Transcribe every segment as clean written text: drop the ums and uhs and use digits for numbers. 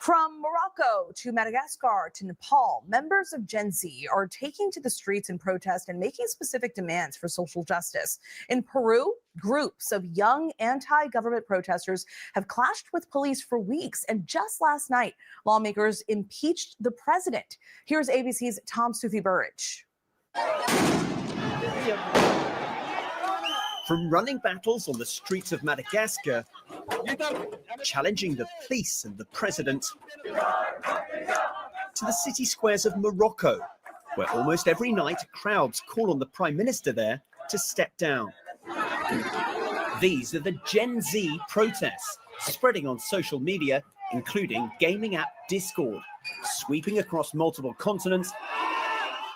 From Morocco to Madagascar to Nepal, members of Gen Z are taking to the streets in protest and making specific demands for social justice. In Peru, groups of young anti-government protesters have clashed with police for weeks, and just last night, lawmakers impeached the president. Here's ABC's Tom Sufi-Burridge. From running battles on the streets of Madagascar, challenging the police and the president, to the city squares of Morocco, where almost every night crowds call on the prime minister there to step down. These are the Gen Z protests, spreading on social media, including gaming app Discord, sweeping across multiple continents,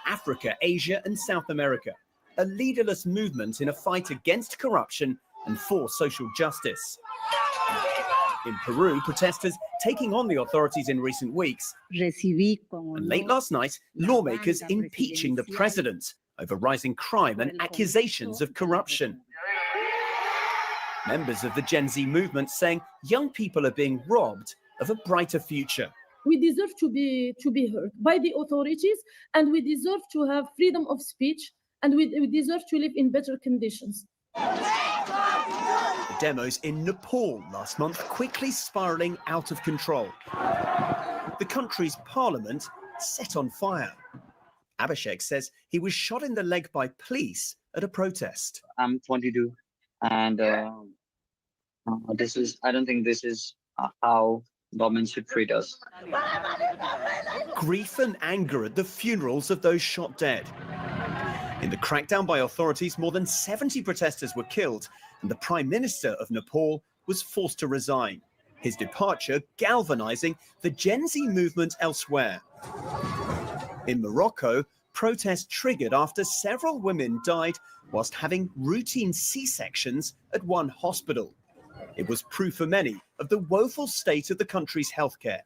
Africa, Asia, and South America. A leaderless movement in a fight against corruption and for social justice. In Peru, protesters taking on the authorities in recent weeks. And late last night, lawmakers impeaching the president over rising crime and accusations of corruption. Members of the Gen Z movement saying young people are being robbed of a brighter future. We deserve to be heard by the authorities, and we deserve to have freedom of speech, and we deserve to live in better conditions. The demos in Nepal last month quickly spiraling out of control. The country's parliament set on fire. Abhishek says he was shot in the leg by police at a protest. I'm 22, and I don't think this is how government should treat us. Grief and anger at the funerals of those shot dead. In the crackdown by authorities, more than 70 protesters were killed, and the Prime Minister of Nepal was forced to resign. His departure galvanizing the Gen Z movement elsewhere. In Morocco, protests triggered after several women died whilst having routine C-sections at one hospital. It was proof for many of the woeful state of the country's healthcare.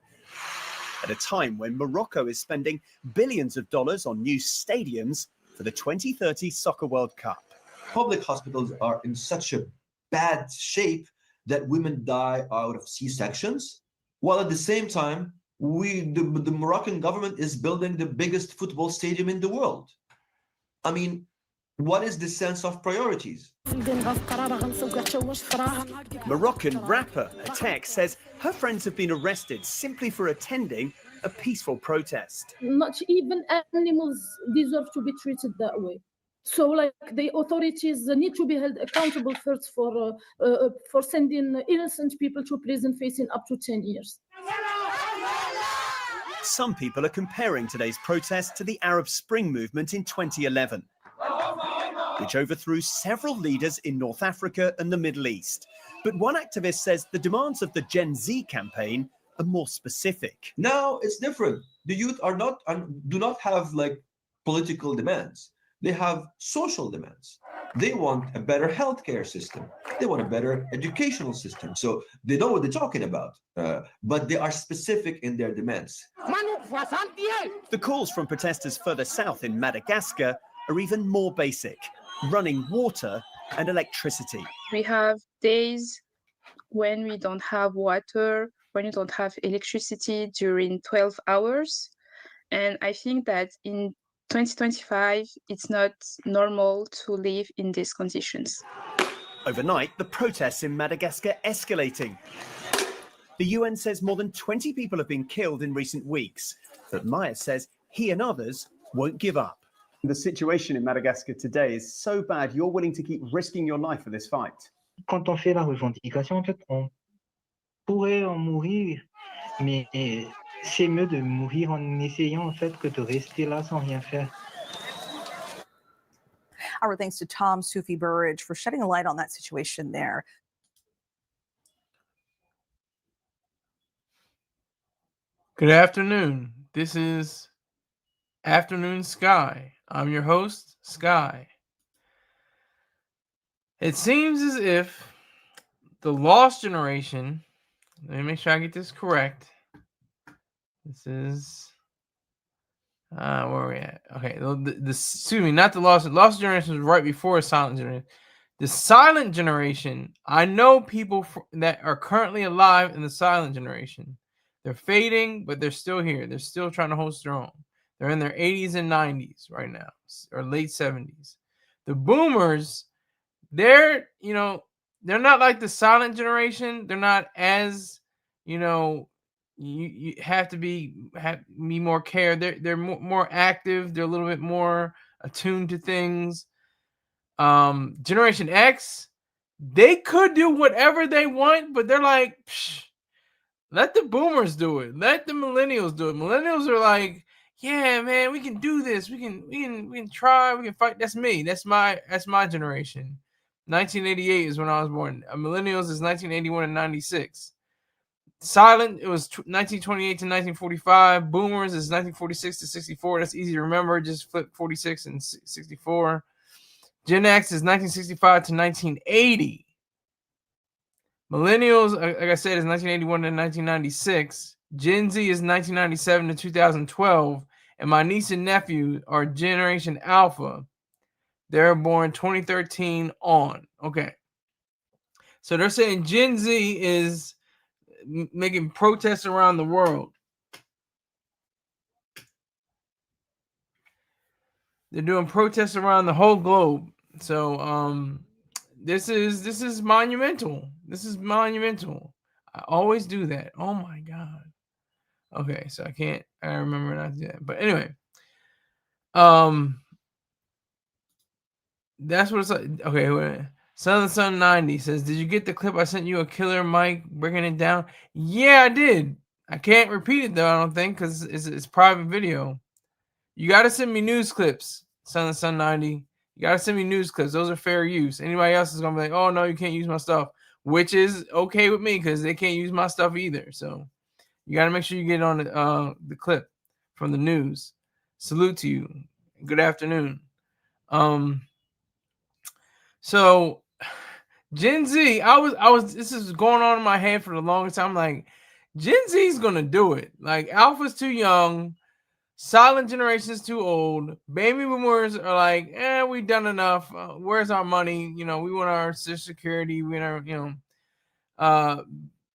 At a time when Morocco is spending billions of dollars on new stadiums for the 2030 Soccer World Cup. Public hospitals are in such a bad shape that women die out of C-sections, while at the same time, the Moroccan government is building the biggest football stadium in the world. I mean, what is the sense of priorities? Moroccan rapper Atek says her friends have been arrested simply for attending a peaceful protest. Not even animals deserve to be treated that way. So, like, the authorities need to be held accountable first for sending innocent people to prison facing up to 10 years. Some people are comparing today's protest to the Arab Spring movement in 2011, which overthrew several leaders in North Africa and the Middle East. But one activist says the demands of the Gen Z campaign are more specific. Now it's different. The youth do not have like political demands. They have social demands. They want a better healthcare system. They want a better educational system. So they know what they're talking about, but they are specific in their demands. The calls from protesters further south in Madagascar are even more basic: running water and electricity. We have days when we don't have water, when you don't have electricity during 12 hours. And I think that in 2025, it's not normal to live in these conditions. Overnight, the protests in Madagascar escalating. The UN says more than 20 people have been killed in recent weeks, but Maya says he and others won't give up. The situation in Madagascar today is so bad, you're willing to keep risking your life for this fight. Quand on fait la revendication, en fait, on pourrait en mourir, mais c'est mieux de mourir en essayant, en fait, que de rester là sans rien faire. Our thanks to Tom Sufi-Burridge for shedding a light on that situation there. Good afternoon. This is Afternoon Sky. I'm your host, Sky. It seems as if the lost generation, let me make sure I get this correct. This is, where are we at? Okay, excuse me, not the lost generation was right before silent generation. The silent generation, I know people that are currently alive in the silent generation. They're fading, but they're still here. They're still trying to hold strong. They're in their 80s and 90s right now, or late 70s. The boomers, they're not like the silent generation. They're not as, you have to be more care. They're more active. They're a little bit more attuned to things. Generation X, they could do whatever they want, but they're like, psh, let the boomers do it. Let the millennials do it. Millennials are like, yeah, man, we can do this. We can try. We can fight. That's me. That's my generation. 1988 is when I was born. Millennials is 1981 and 96. Silent, it was 1928 to 1945. Boomers is 1946 to 64. That's easy to remember. Just flip 46 and 64. Gen X is 1965 to 1980. Millennials, like I said, is 1981 to 1996. Gen Z is 1997 to 2012. And my niece and nephew are Generation Alpha. They're born 2013 on. Okay. So they're saying Gen Z is making protests around the world. They're doing protests around the whole globe. So this is monumental. This is monumental. I always do that. Oh my God. Okay, so I remember not to do that. But anyway, that's what it's like. Okay, wait. Son of the Sun 90 says, did you get the clip I sent you, a killer Mike breaking it down? Yeah, I did. I can't repeat it though, I don't think, because it's private video. You got to send me news clips, Son of the Sun 90. You got to send me news clips. Those are fair use. Anybody else is going to be like, oh, no, you can't use my stuff, which is okay with me because they can't use my stuff either. So you got to make sure you get on the clip from the news. Salute to you. Good afternoon. So Gen Z, I was this is going on in my head for the longest time. Like, Gen Z is going to do it. Like, Alpha's too young. Silent generation is too old. Baby boomers are like, we've done enough. Where's our money? We want our Social Security. We want our,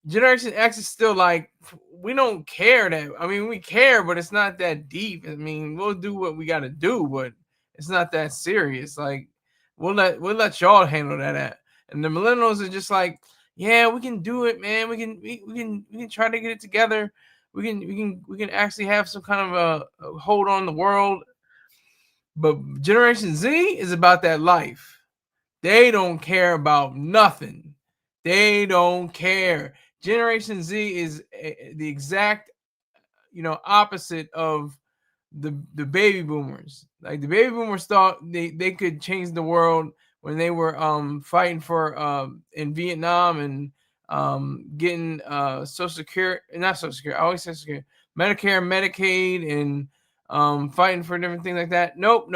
Generation X is still like, we don't care that. I mean, we care, but it's not that deep. I mean, we'll do what we got to do, but it's not that serious. Like, we'll let y'all handle that. And the millennials are just like, yeah, we can do it, man. We can try to get it together. We can actually have some kind of a hold on the world. But Generation Z is about that life. They don't care about nothing. They don't care. Generation Z is the exact, opposite of the baby boomers. Like, the baby boomers thought they could change the world when they were fighting for in Vietnam and getting Social Security, not Social Security, I always say Social Security, Medicare, Medicaid, and fighting for different things like that. Nope.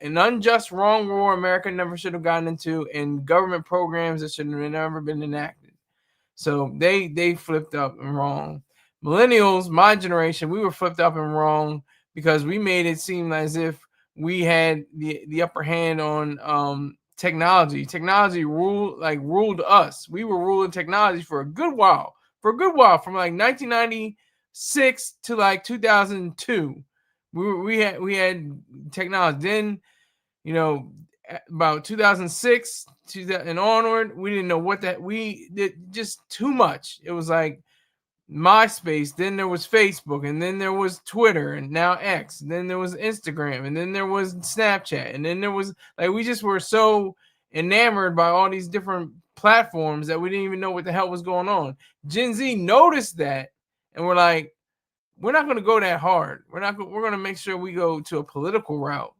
An unjust, wrong war America never should have gotten into, and government programs that should have never been enacted. So they flipped up and wrong. Millennials, my generation, we were flipped up and wrong because we made it seem as if we had the upper hand on technology. Technology ruled us. We were ruling technology for a good while. From like 1996 to like 2002. We had technology. Then, about 2006 and onward, we didn't know what that, we did just too much. It was like MySpace, then there was Facebook, and then there was Twitter, and now X, and then there was Instagram, and then there was Snapchat, and then there was, like, we just were so enamored by all these different platforms that we didn't even know what the hell was going on. Gen Z noticed that, and we're like, we're not going to go that hard. We're going to make sure we go to a political route.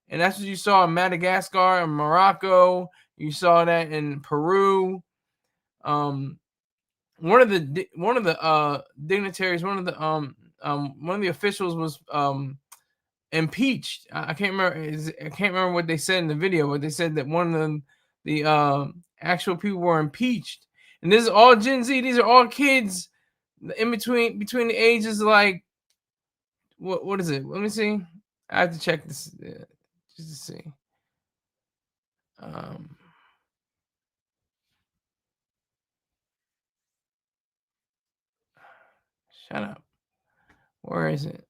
And that's what you saw in Madagascar and Morocco. You saw that in Peru. One of the dignitaries, one of the officials was impeached. I can't remember what they said in the video, but they said that one of the actual people were impeached. And this is all Gen Z. These are all kids in between the ages of, like, what is it? Let me see. I have to check this just to see. Shut up. Where is it?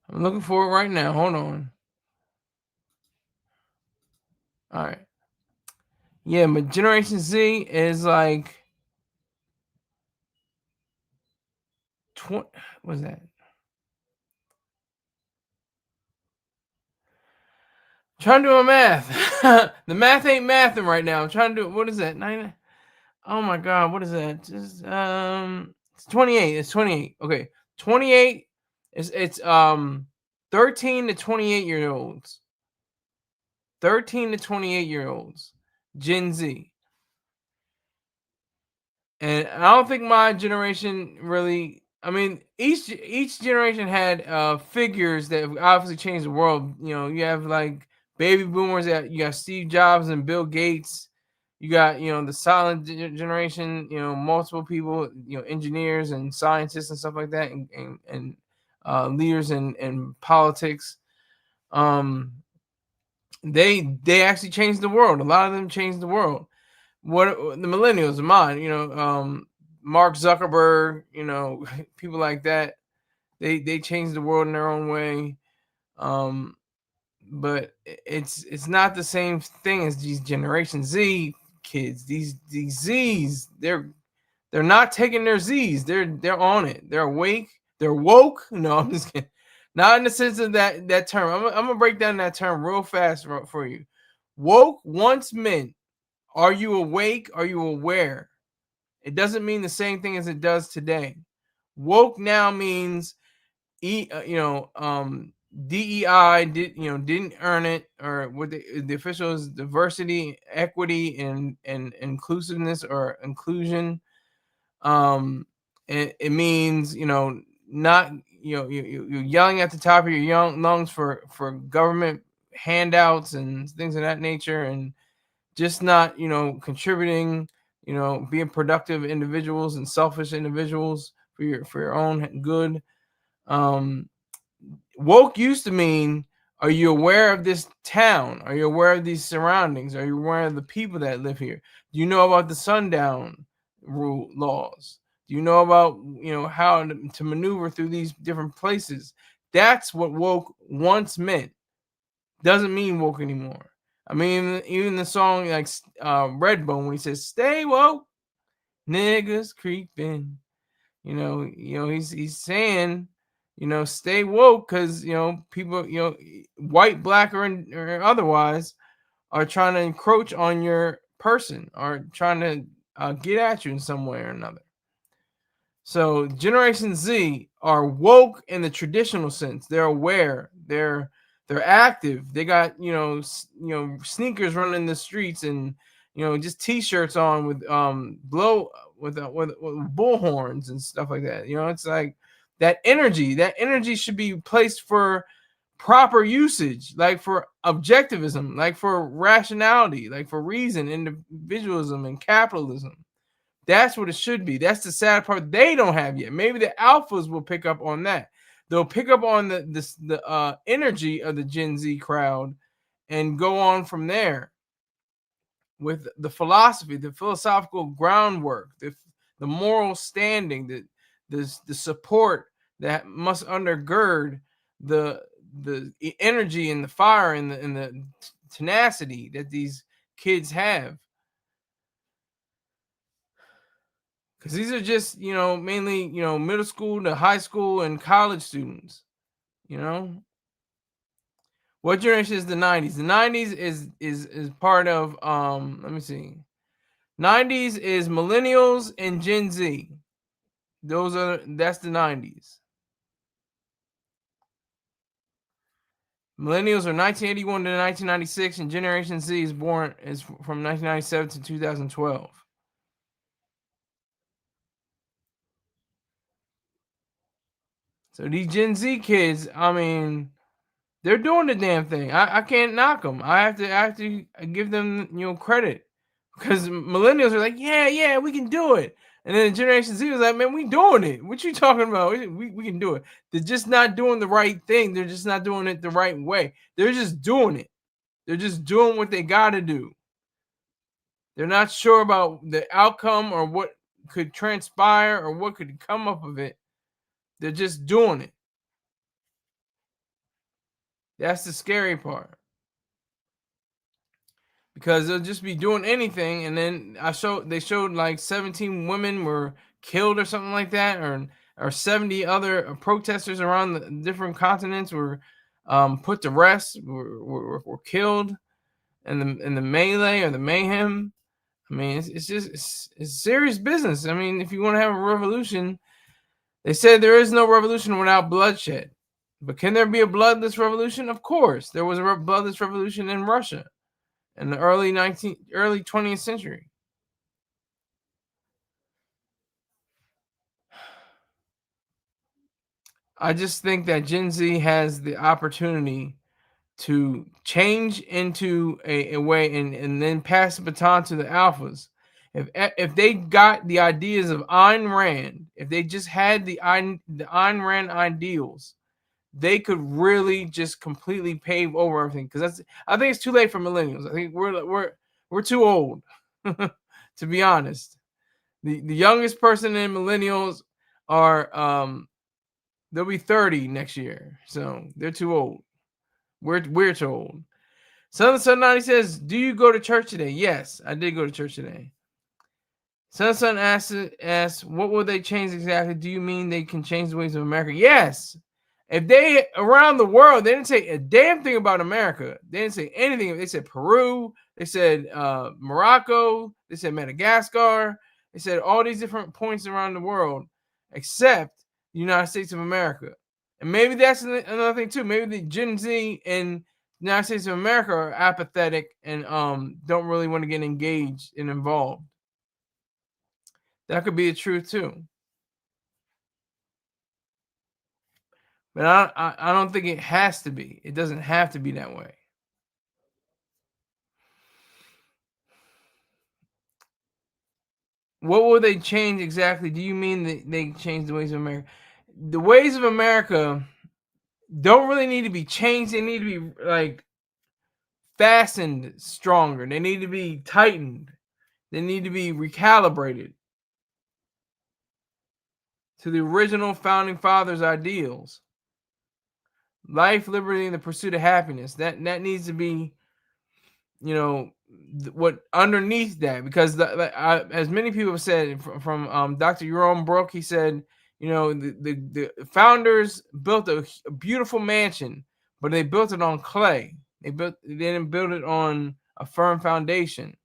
I'm looking for it right now. Hold on. All right. Yeah, but Generation Z is like what is that? Trying to do my math. The math ain't mathing right now. I'm trying to do what is that? 9. Oh my god, what is that? Just it's 28. It's 28. Okay. 28 is it's 13 to 28-year-olds. 13 to 28-year-olds. Gen Z. And I don't think my generation really. I mean, each generation had figures that obviously changed the world. You know, you have like baby boomers. That you got Steve Jobs and Bill Gates. You got the silent generation. Multiple people. Engineers and scientists and stuff like that, and leaders in politics. They actually changed the world. A lot of them changed the world. What the millennials are mine, Mark Zuckerberg, people like that. They changed the world in their own way. But it's not the same thing as these Generation Z kids. These Z's, they're not taking their Z's. They're on it. They're awake. They're woke. No, I'm just kidding. Not in the sense of that term. I'm gonna break down that term real fast for you. Woke once meant, are you awake? Are you aware? It doesn't mean the same thing as it does today. Woke now means, DEI didn't earn it, or what the official is diversity, equity, and inclusiveness or inclusion. It means not you're yelling at the top of your young lungs for government handouts and things of that nature, and just not contributing, being productive individuals and selfish individuals for your own good. Woke used to mean, are you aware of this town? Are you aware of these surroundings? Are you aware of the people that live here? Do you know about the sundown rule laws? Do you know about how to maneuver through these different places? That's what woke once meant. Doesn't mean woke anymore. I mean, even the song like Redbone, when he says "Stay woke, niggas creeping," he's saying, stay woke, because people, white, black, or otherwise, are trying to encroach on your person, or trying to get at you in some way or another. So Generation Z are woke in the traditional sense. They're aware. They're active. They got sneakers running the streets, and just t-shirts on with with bull horns and stuff like that. It's like that energy should be placed for proper usage, like for objectivism, like for rationality, like for reason, individualism, and capitalism. That's what it should be. That's the sad part they don't have yet. Maybe the alphas will pick up on that. They'll pick up on the energy of the Gen Z crowd and go on from there with the philosophy, the philosophical groundwork, the moral standing, the support that must undergird the energy and the fire and the tenacity that these kids have. Because these are just, mainly, middle school to high school and college students, What generation is the 90s? The 90s is part of, let me see. 90s is millennials and Gen Z. That's the 90s. Millennials are 1981 to 1996, and Generation Z is from 1997 to 2012. So these Gen Z kids, I mean, they're doing the damn thing. I can't knock them. I have to give them credit, because millennials are like, yeah, we can do it. And then Generation Z was like, man, we doing it. What you talking about? We can do it. They're just not doing the right thing. They're just not doing it the right way. They're just doing it. They're just doing what they got to do. They're not sure about the outcome or what could transpire or what could come up of it. They're just doing it. That's the scary part. Because they'll just be doing anything, and then they showed like 17 women were killed or something like that, or 70 other protesters around the different continents were put to rest, were killed in the melee or the mayhem. I mean, it's serious business. I mean, if you want to have a revolution, they said there is no revolution without bloodshed. But can there be a bloodless revolution? Of course, there was a bloodless revolution in Russia in the early 20th century. I just think that Gen Z has the opportunity to change into a way and then pass the baton to the alphas. If they got the ideas of Ayn Rand, if they just had the Ayn Rand ideals, they could really just completely pave over everything. Because I think it's too late for millennials. I think we're too old, to be honest. The youngest person in millennials are they'll be 30 next year, so they're too old. We're too old. Son 90 says, "Do you go to church today?" Yes, I did go to church today. Son asks, "What will they change exactly? Do you mean they can change the ways of America?" Yes. If they around the world, they didn't say a damn thing about America. They didn't say anything. They said Peru. They said Morocco. They said Madagascar. They said all these different points around the world, except the United States of America. And maybe that's another thing too. Maybe the Gen Z in the United States of America are apathetic and don't really want to get engaged and involved. That could be the truth too. But I don't think it has to be. It doesn't have to be that way. What will they change exactly? Do you mean that they change the ways of America? The ways of America don't really need to be changed. They need to be like fastened stronger. They need to be tightened. They need to be recalibrated to the original founding fathers' ideals. Life, liberty, and the pursuit of happiness. That needs to be, what underneath that, because as many people have said from Dr. Jerome Brook, he said, the founders built a beautiful mansion, but they built it on clay. They didn't build it on a firm foundation.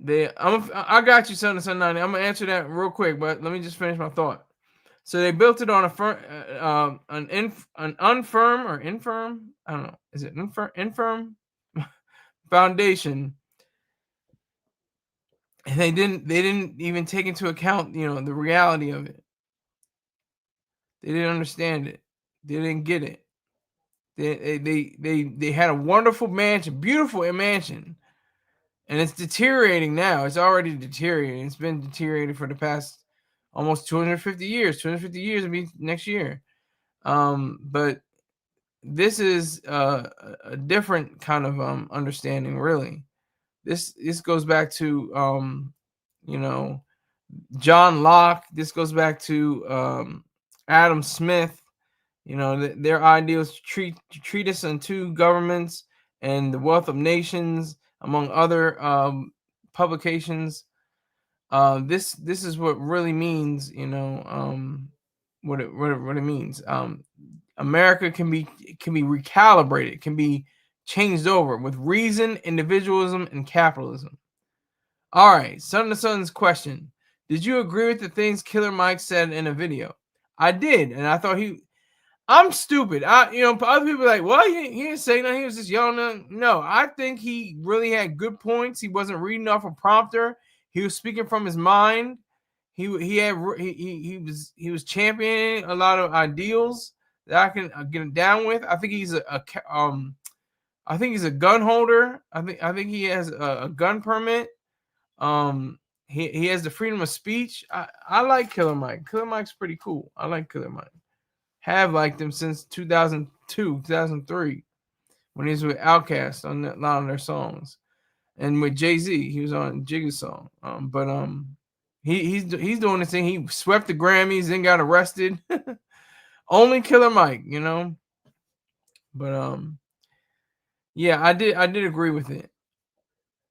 I got you, son of son 90. I'm gonna answer that real quick, but let me just finish my thought. So they built it on an infirm or infirm. I don't know. Is it infirm foundation? And they didn't even take into account, the reality of it. They didn't understand it. They didn't get it. They had a wonderful mansion, beautiful mansion. And it's deteriorating now. It's already deteriorating. It's been deteriorating for the past almost 250 years. 250 years will be next year. But this is a different kind of understanding, really. This goes back to John Locke. This goes back to Adam Smith. Their ideals treat us on two governments and the wealth of nations, among other publications. This is what really means, what it means. America can be recalibrated, can be changed over with reason, individualism, and capitalism. All right, Son to Son's question: did you agree with the things Killer Mike said in a video? I did, and I thought I'm stupid. Other people are like, well, he didn't say nothing. He was just yelling. No, I think he really had good points. He wasn't reading off a prompter. He was speaking from his mind. He was championing a lot of ideals that I can get down with. I think he's I think he's a gun holder. I think he has a gun permit. He has the freedom of speech. I like Killer Mike. Killer Mike's pretty cool. I like Killer Mike. Have liked him since 2002, 2003, when he was with Outkast on a lot of their songs, and with Jay-Z, he was on Jigga's song. He's doing the thing. He swept the Grammys, then got arrested. Only Killer Mike, you know. But yeah, I did agree with it.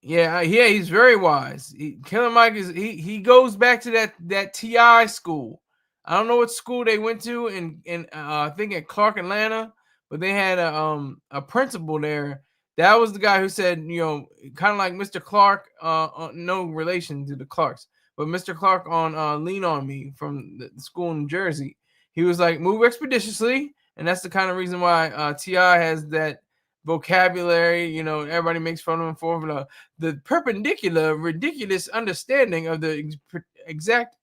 Yeah, he's very wise. Killer Mike he goes back to that T.I. school. I don't know what school they went to in I think at Clark, Atlanta, but they had a principal there. That was the guy who said, you know, kind of like Mr. Clark, no relation to the Clarks, but Mr. Clark on Lean On Me from the school in New Jersey. He was like, move expeditiously, and that's the kind of reason why T.I. has that vocabulary. You know, everybody makes fun of him for the perpendicular, ridiculous understanding of the exact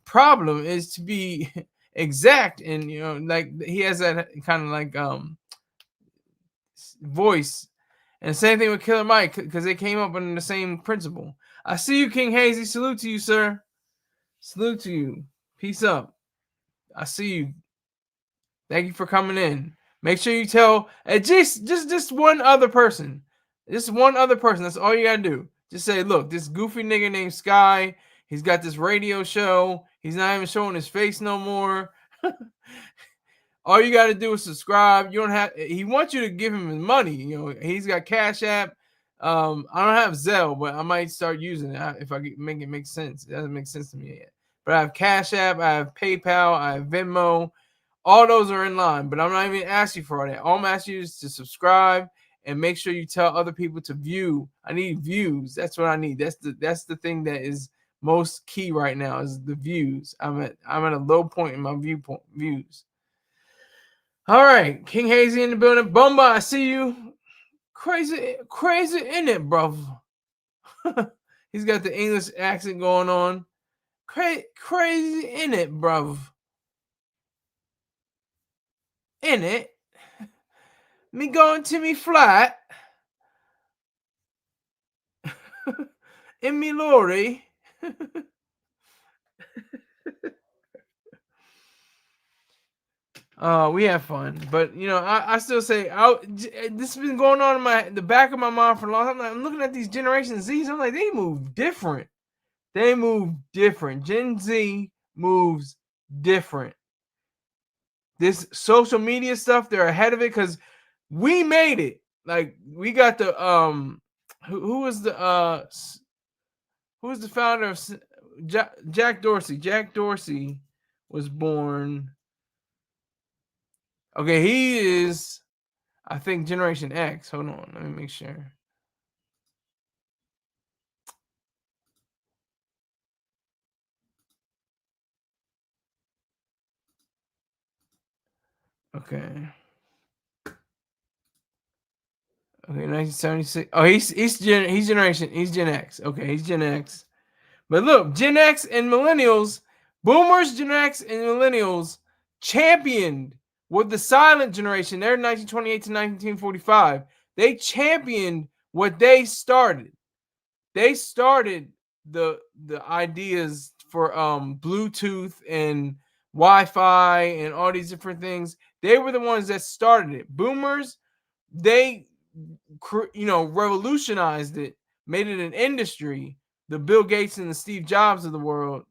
problem is to be exact, and you know, like he has that kind of like voice. And same thing with Killer Mike, because they came up under the same principle. I see you, King Hazy. Salute to you, sir. Salute to you. Peace up. I see you. Thank you for coming in. Make sure you tell just one other person. Just one other person. That's all you gotta do. Just say, look, this goofy nigga named Sky, he's got this radio show. He's not even showing his face no more. All you got to do is subscribe. You don't have. He wants you to give him his money. You know, he's got Cash App. I don't have Zelle, but I might start using it if I make it make sense. It doesn't make sense to me yet. But I have Cash App. I have PayPal. I have Venmo. All those are in line. But I'm not even asking you for all that. All I'm asking you is to subscribe and make sure you tell other people to view. I need views. That's what I need. That's the thing that is most key right now is the views. I'm at a low point in my views. All right, King Hazy in the building. Bumba, I see you. Crazy in it, bro. He's got the English accent going on. Crazy in it, bro. In it. Me going to me flat. In me lorry. We have fun, but you know, I still say this has been going on in the back of my mind for a long time. I'm looking at these Generation Z's. I'm like, they move different. They move different. Gen Z moves different. This social media stuff, they're ahead of it because we made it. Like we got the who was the founder of Jack Dorsey? Jack Dorsey was born. Okay, he is, I think, Generation X. Hold on, let me make sure. Okay. Okay, 1976. Oh, he's Gen X. Okay, he's Gen X. But look, Gen X and millennials, boomers, Gen X and millennials championed with the silent generation. They're 1928 to 1945. They championed what they started. They started the ideas for Bluetooth and Wi-Fi and all these different things. They were the ones that started it. Boomers, they revolutionized it, made it an industry. The Bill Gates and the Steve Jobs of the world.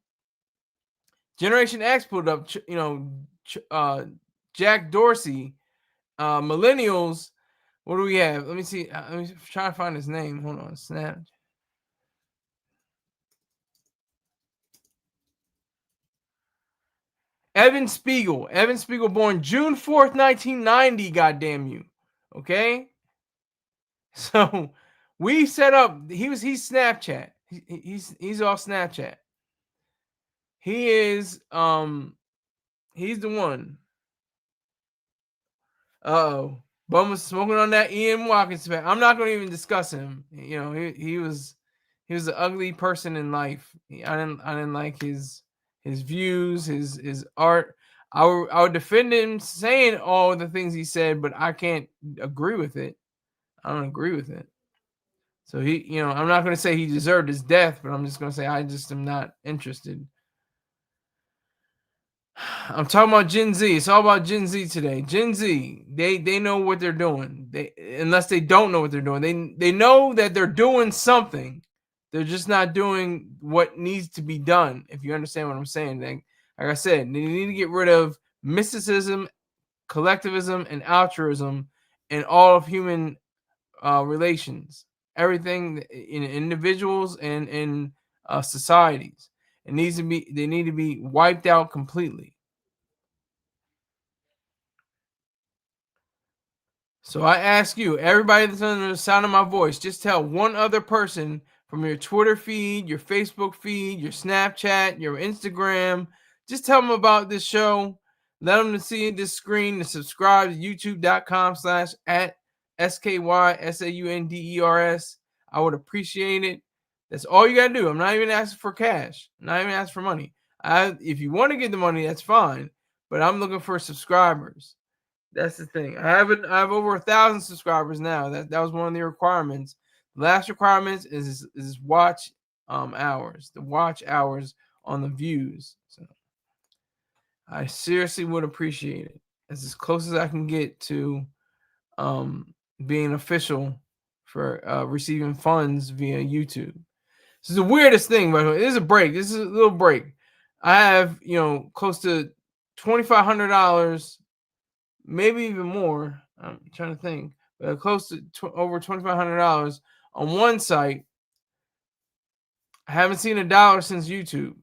Generation X pulled up, Jack Dorsey. Millennials, what do we have? Let me see. Let me try to find his name. Hold on. Snap. Evan Spiegel. Evan Spiegel, born June 4th, 1990. Goddamn you. Okay. So we set up. He's Snapchat. He's off Snapchat. He is he's the one. Bum was smoking on that Ian Watkins. I'm not going to even discuss him. You know, he was an ugly person in life. I didn't like his views, his art. I would defend him saying all the things he said, but I can't agree with it. I don't agree with it. So he, I'm not going to say he deserved his death, but I'm just going to say I just am not interested. I'm talking about Gen Z. It's all about Gen Z today. Gen Z, they know what they're doing. Unless they don't know what they're doing. They know that they're doing something. They're just not doing what needs to be done. If you understand what I'm saying, like I said, they need to get rid of mysticism, collectivism, and altruism in all of human relations. Everything in individuals and in societies. They need to be wiped out completely. So I ask you, everybody that's under the sound of my voice, just tell one other person from your Twitter feed, your Facebook feed, your Snapchat, your Instagram. Just tell them about this show. Let them see this screen to subscribe to youtube.com/@SKYSAUNDERS. I would appreciate it. That's all you got to do. I'm not even asking for cash. I'm not even asking for money. If you want to get the money, that's fine. But I'm looking for subscribers. That's the thing. I have over 1,000 subscribers now. That was one of the requirements. The last requirement is watch hours. The watch hours on the views. So I seriously would appreciate it. It's as close as I can get to being official for receiving funds via YouTube. This is the weirdest thing, by the way. This is a break. This is a little break. I have, close to $2,500, maybe even more. I'm trying to think, but close to over $2,500 on one site. I haven't seen $1 since YouTube.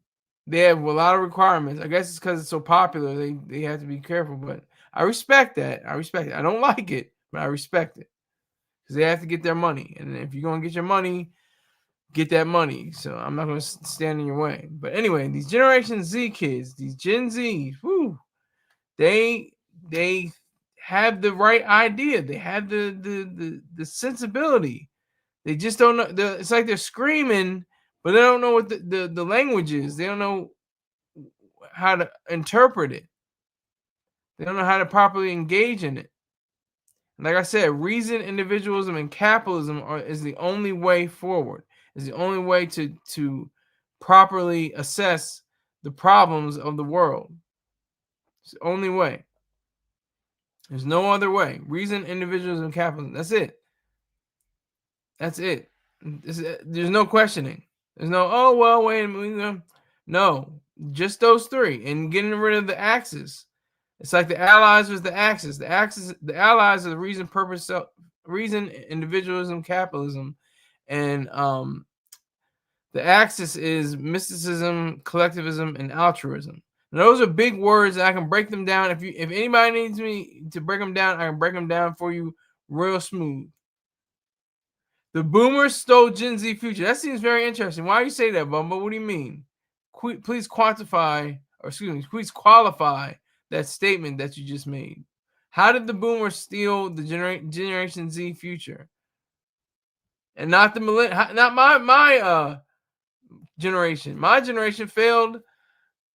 They have a lot of requirements. I guess it's because it's so popular. They have to be careful, but I respect that. I don't like it, but I respect it because they have to get their money. And if you're going to get your money, get that money. So I'm not going to stand in your way. But anyway, these Generation Z kids, these Gen Z, they have the right idea. They have the sensibility. They just don't know. It's like they're screaming, but they don't know what the language is. They don't know how to interpret it. They don't know how to properly engage in it. And like I said, reason, individualism, and capitalism is the only way forward. Is the only way to properly assess the problems of the world. It's the only way. There's no other way. Reason, individualism, and capitalism. That's it. That's it. There's no questioning. There's no, oh, well, wait a minute. No, just those three. And getting rid of the axis. It's like the Allies was the axis. The Allies are the reason, purpose, reason, individualism, capitalism. And the axis is mysticism, collectivism, and altruism. Now, those are big words, and I can break them down. If anybody needs me to break them down, I can break them down for you real smooth. The boomers stole Gen Z future. That seems very interesting. Why do you say that, Bumba? What do you mean? Please quantify, or excuse me, please qualify that statement that you just made. How did the boomers steal the Generation Z future? And not the not my generation. My generation failed,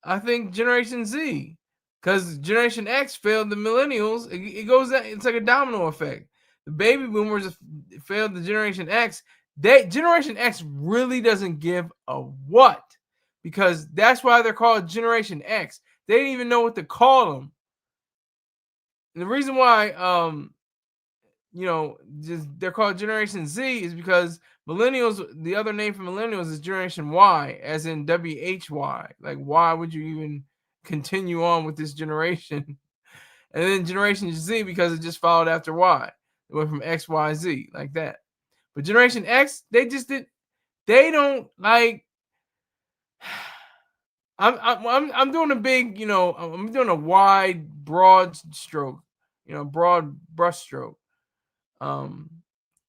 I think, Generation Z, because Generation X failed the millennials. It goes that it's like a domino effect. The baby boomers failed the Generation X. Generation X really doesn't give a what, because that's why they're called Generation X. They didn't even know what to call them. And the reason why they're called Generation Z is because millennials, the other name for millennials is Generation Y, as in WHY. Like, why would you even continue on with this generation? And then Generation Z, because it just followed after Y. It went from X, Y, Z, like that. But Generation X, they don't like. I'm doing a big, I'm doing a wide, broad stroke, broad brush stroke.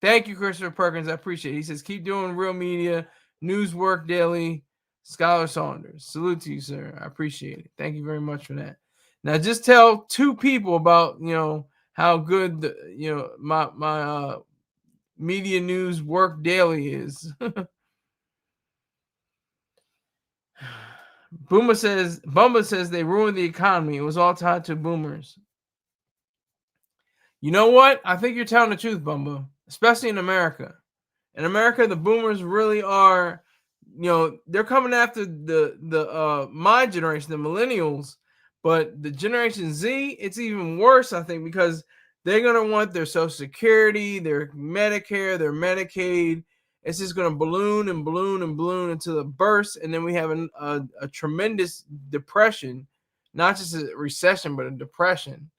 Thank you, Christopher Perkins. I appreciate it. He says, keep doing real media, news work daily, Scholar Saunders. Salute to you, sir. I appreciate it. Thank you very much for that. Now, just tell two people about, how good my media news work daily is. Bumba says they ruined the economy. It was all tied to boomers. You know what? I think you're telling the truth, Bumba, especially in America. In America, the boomers really are, they're coming after the my generation, the millennials, but the Generation Z, it's even worse, I think, because they're gonna want their Social Security, their Medicare, their Medicaid. It's just gonna balloon and balloon and balloon until it bursts, and then we have a tremendous depression, not just a recession, but a depression.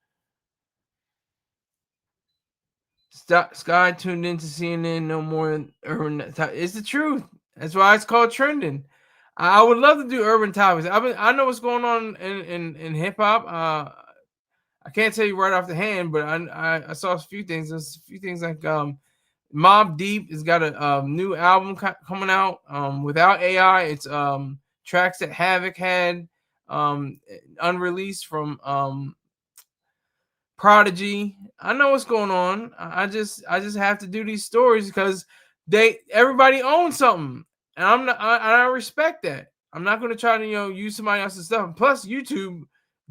Sky tuned into CNN no more urban. It's the truth. That's why it's called trending. I would love to do urban topics. I know what's going on in hip hop. I can't tell you right off the hand, but I saw a few things. There's a few things like Mobb Deep has got a new album coming out without AI. It's tracks that Havoc had unreleased from Prodigy. I know what's going on. I just have to do these stories because everybody owns something, and I respect that. I'm not going to try to use somebody else's stuff. Plus, YouTube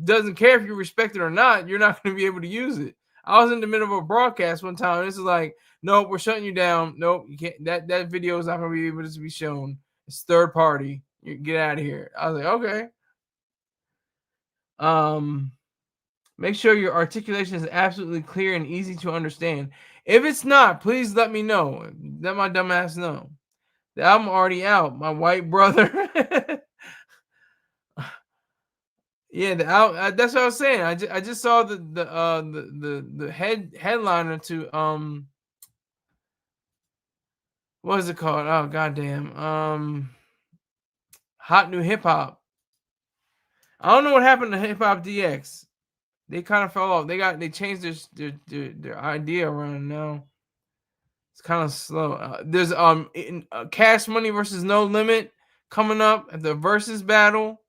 doesn't care if you respect it or not. You're not going to be able to use it. I was in the middle of a broadcast one time, and this is like, nope, we're shutting you down. Nope, you can't. That video is not going to be able to be shown. It's third party. You get out of here. I was like, okay. Make sure your articulation is absolutely clear and easy to understand. If it's not, please let me know. Let my dumb ass know. The album already out. My white brother. Yeah, the album. That's what I was saying. I just saw the headliner to what is it called? Oh goddamn. Hot New Hip Hop. I don't know what happened to Hip Hop DX. They kind of fell off. They changed their idea around now. It's kind of slow. There's Cash Money versus No Limit coming up at the Versus battle.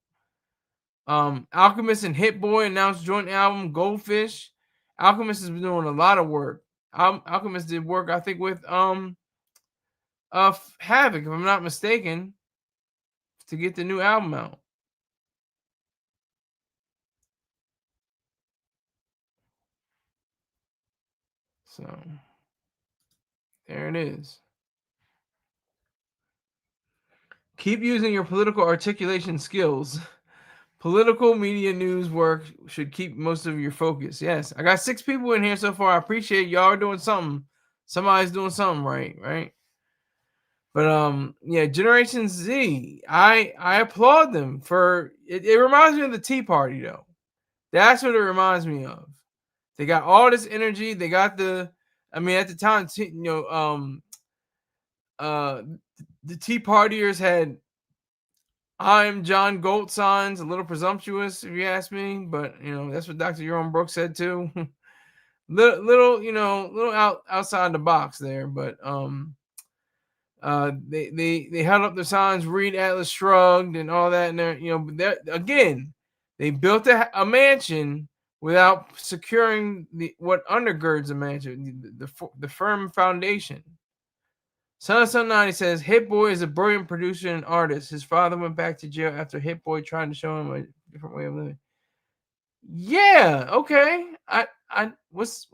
Alchemist and Hit Boy announced joint album Goldfish. Alchemist has been doing a lot of work. Alchemist did work, I think, with Havoc, if I'm not mistaken, to get the new album out. So there it is. Keep using your political articulation skills. Political media news work should keep most of your focus. Yes, I got 6 people in here so far. I appreciate y'all are doing something. Somebody's doing something right? But yeah, Generation Z, I applaud them for it. It reminds me of the Tea Party, though. That's what it reminds me of. They got all this energy. They got at the time, the Tea Partiers had I'm John Gold signs, a little presumptuous, if you ask me, but that's what Dr. Jerome Brooks said too. little outside the box there, but they held up their signs, Reed Atlas shrugged and all that, and there, again, they built a mansion without securing what undergirds a mansion, the firm foundation. Son of Sun 90 says Hit Boy is a brilliant producer and artist. His father went back to jail after Hit Boy tried to show him a different way of living. Yeah, okay. What does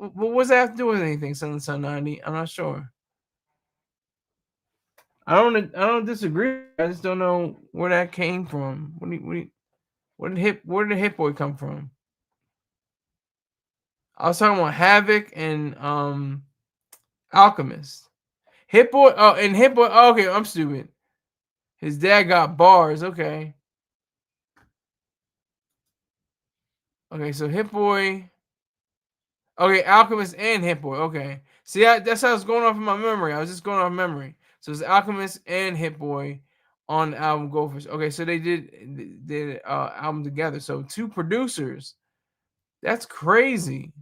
that have to do with anything, Son of Sun 90? I'm not sure. I don't disagree. I just don't know where that came from. Where did Hit Boy come from? I was talking about Havoc and Alchemist. Hit Boy, okay, I'm stupid. His dad got bars, okay. Okay, so Hit Boy. Okay, Alchemist and Hit Boy, okay. See, that's how it's going off in my memory. I was just going off memory. So it's Alchemist and Hit Boy on the album Goldfish. Okay, so they did album together. So 2 producers. That's crazy.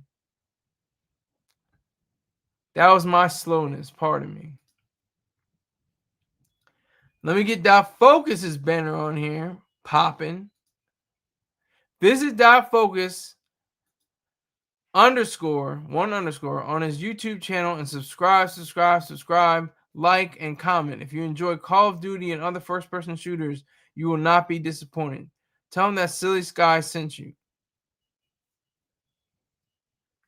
That was my slowness. Pardon me. Let me get Dot Focus's banner on here. Popping. Visit Dot Focus _1_ on his YouTube channel and subscribe, like, and comment. If you enjoy Call of Duty and other first-person shooters, You will not be disappointed. Tell him that Silly Sky sent you.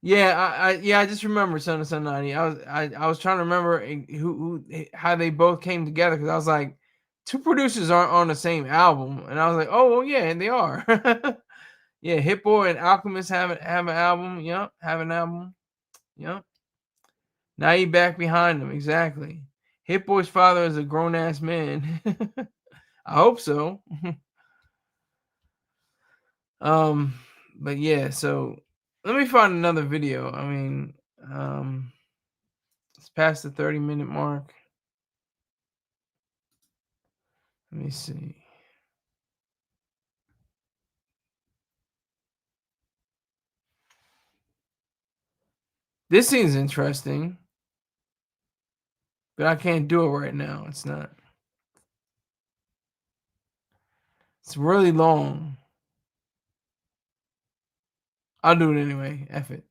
Yeah, I just remember Son of Sun 90. I was trying to remember how they both came together, because I was like, two producers aren't on the same album, and I was like, oh well, yeah, and they are. Yeah, Hit Boy and Alchemist have an album. Yep, have an album. Yep. Now you back behind them, exactly. Hit Boy's father is a grown ass man. I hope so. But yeah, so let me find another video. I mean, it's past the 30-minute mark. Let me see. This seems interesting, but I can't do it right now. It's not. It's really long. I'll do it anyway. F it.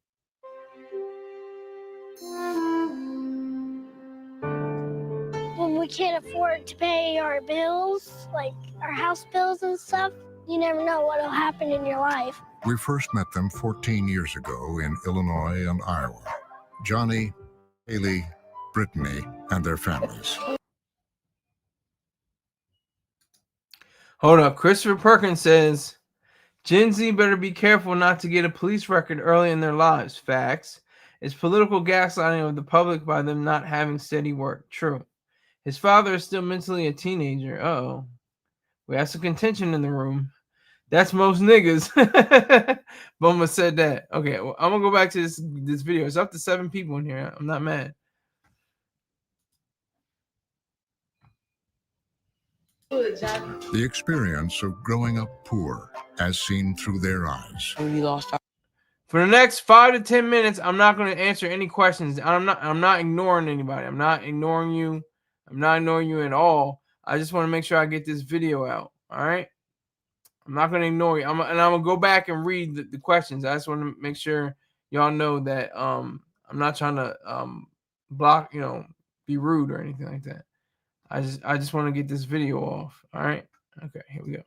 When we can't afford to pay our bills, like our house bills and stuff, you never know what will happen in your life. We first met them 14 years ago in Illinois and Iowa. Johnny, Haley, Brittany, and their families. Hold up. Christopher Perkins says, Gen Z better be careful not to get a police record early in their lives. Facts. It's political gaslighting of the public by them not having steady work. True. His father is still mentally a teenager. Uh-oh. We have some contention in the room. That's most niggas. Boma said that. Okay, well, I'm going to go back to this video. It's up to 7 people in here. I'm not mad. The experience of growing up poor as seen through their eyes. For the next 5 to 10 minutes, I'm not going to answer any questions. I'm not ignoring anybody. I'm not ignoring you. I'm not ignoring you at all. I just want to make sure I get this video out. All right. I'm not going to ignore you. I'm going to go back and read the questions. I just want to make sure y'all know that I'm not trying to block, be rude or anything like that. I just want to get this video off. All right. Okay, here we go.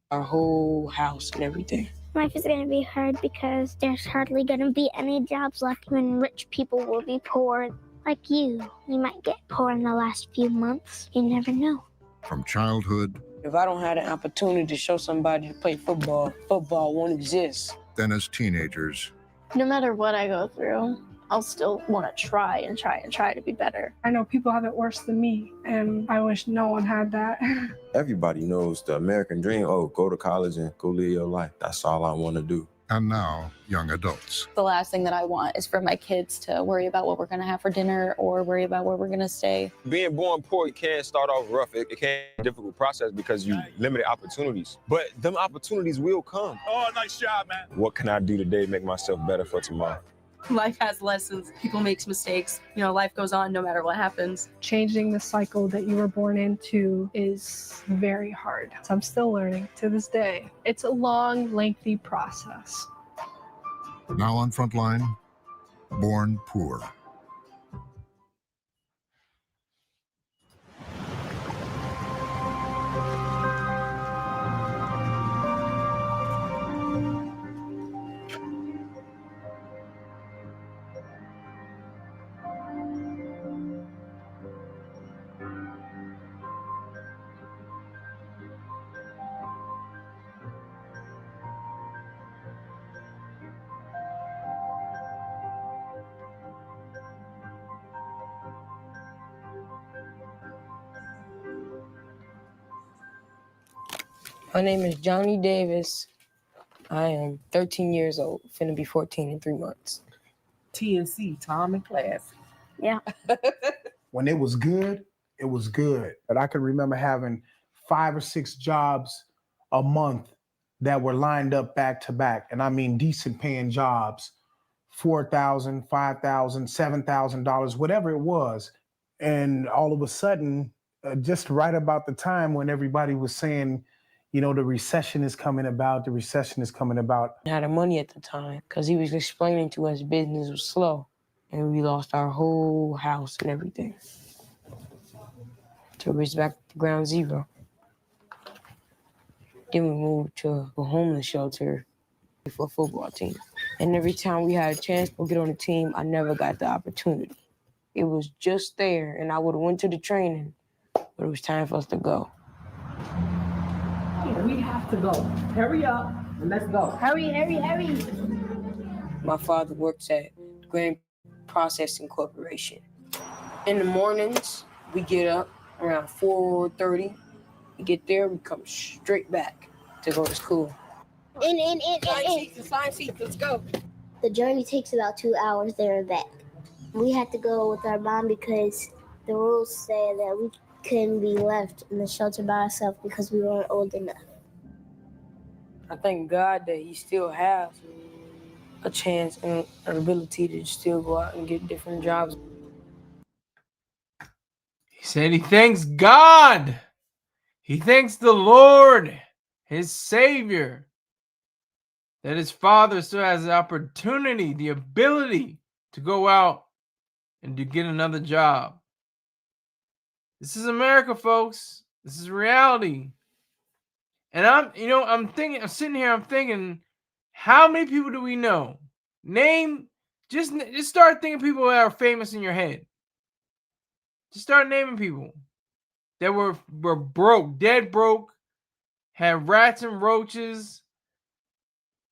Our whole house and everything. Life is going to be hard because there's hardly going to be any jobs left when rich people will be poor. Like you might get poor in the last few months. You never know. From childhood. If I don't have the opportunity to show somebody to play football, football won't exist. Then as teenagers. No matter what I go through, I'll still want to try to be better. I know people have it worse than me, and I wish no one had that. Everybody knows the American dream. Oh, go to college and go live your life. That's all I want to do. And now, young adults. The last thing that I want is for my kids to worry about what we're going to have for dinner or worry about where we're going to stay. Being born poor, it can start off rough. It can be a difficult process because you limited opportunities. But them opportunities will come. Oh, nice job, man. What can I do today to make myself better for tomorrow? Life has lessons. People make mistakes. Life goes on no matter what happens. Changing the cycle that you were born into is very hard. So I'm still learning to this day. It's a long, lengthy process. Now on Frontline, Born Poor. My name is Johnny Davis. I am 13 years old, finna be 14 in 3 months. TNC, Tom and Class. Yeah. When it was good, it was good. But I can remember having 5 or 6 jobs a month that were lined up back to back. And I mean decent paying jobs, $4,000, $5,000, $7,000, whatever it was. And all of a sudden, just right about the time when everybody was saying, the recession is coming about, I had money at the time because he was explaining to us business was slow and we lost our whole house and everything. So it was back to ground zero. Then we moved to a homeless shelter for a football team. And every time we had a chance to get on the team, I never got the opportunity. It was just there, and I would have went to the training, but it was time for us to go. Yeah, we have to go. Hurry up and let's go. Hurry, hurry, hurry. My father works at Grain Processing Corporation. In the mornings, we get up around 4:30. We get there, we come straight back to go to school. In. Science seats, let's go. The journey takes about 2 hours there and back. We had to go with our mom because the rules say that we couldn't be left in the shelter by ourselves because we weren't old enough. I thank God that he still has a chance and an ability to still go out and get different jobs. He said he thanks God. He thanks the Lord, his Savior, that his father still has the opportunity, the ability to go out and to get another job. This is America, folks. This is reality. And I'm sitting here, I'm thinking, how many people do we know? Name, just start thinking people that are famous in your head. Just start naming people that were broke, dead broke, had rats and roaches.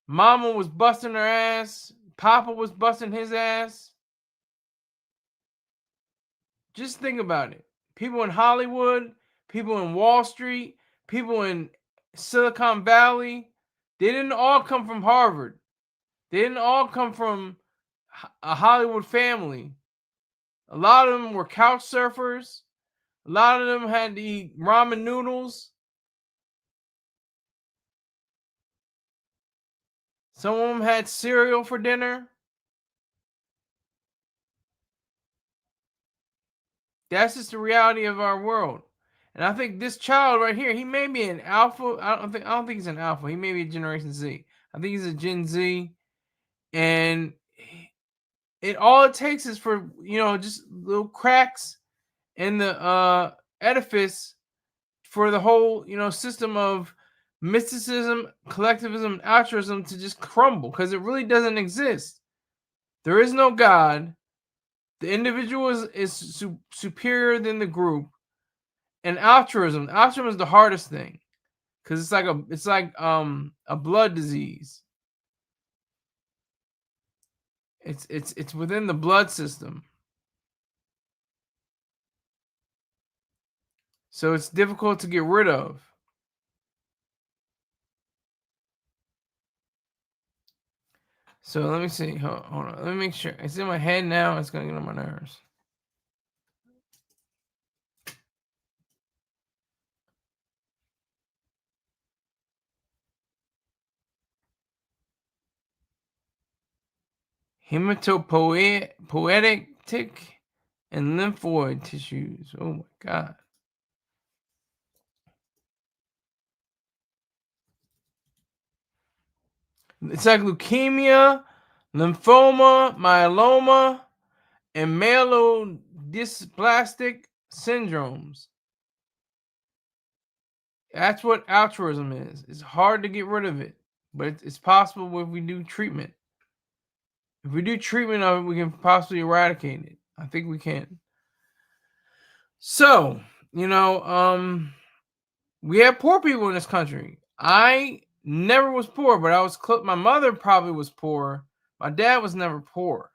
Mama was busting her ass. Papa was busting his ass. Just think about it. People in Hollywood, people in Wall Street, people in Silicon Valley, they didn't all come from Harvard. They didn't all come from a Hollywood family. A lot of them were couch surfers. A lot of them had to eat ramen noodles. Some of them had cereal for dinner. That's just the reality of our world. And I think this child right here, he may be an alpha. I don't think he's an alpha. He may be a Generation Z. I think he's a Gen Z. And all it takes is for, just little cracks in the edifice for the whole, system of mysticism, collectivism, and altruism to just crumble, because it really doesn't exist. There is no God. The individual is superior than the group. And altruism is the hardest thing, because it's like a blood disease. It's within the blood system, so it's difficult to get rid of. So let me see. Hold on. Let me make sure. It's in my head now. It's gonna get on my nerves. Hematopoietic and lymphoid tissues. Oh my God. It's like leukemia, lymphoma, myeloma, and myelodysplastic syndromes. That's what altruism is. It's hard to get rid of it, but it's possible if we do treatment. If we do treatment of it, we can possibly eradicate it. I think we can. So, we have poor people in this country. I never was poor, but my mother probably was poor. My dad was never poor.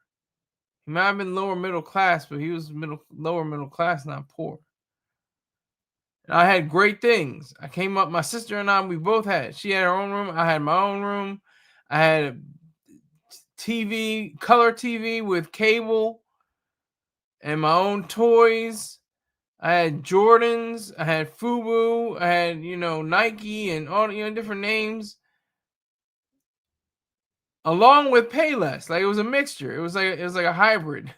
He might have been lower middle class, but he was lower middle class, not poor. And I had great things. I came up, my sister and I, we both had. She had her own room. I had my own room. I had a TV, color TV with cable and my own toys. I had Jordans. I had FUBU. I had, Nike and all, different names. Along with Payless. Like, it was a mixture. It was like a hybrid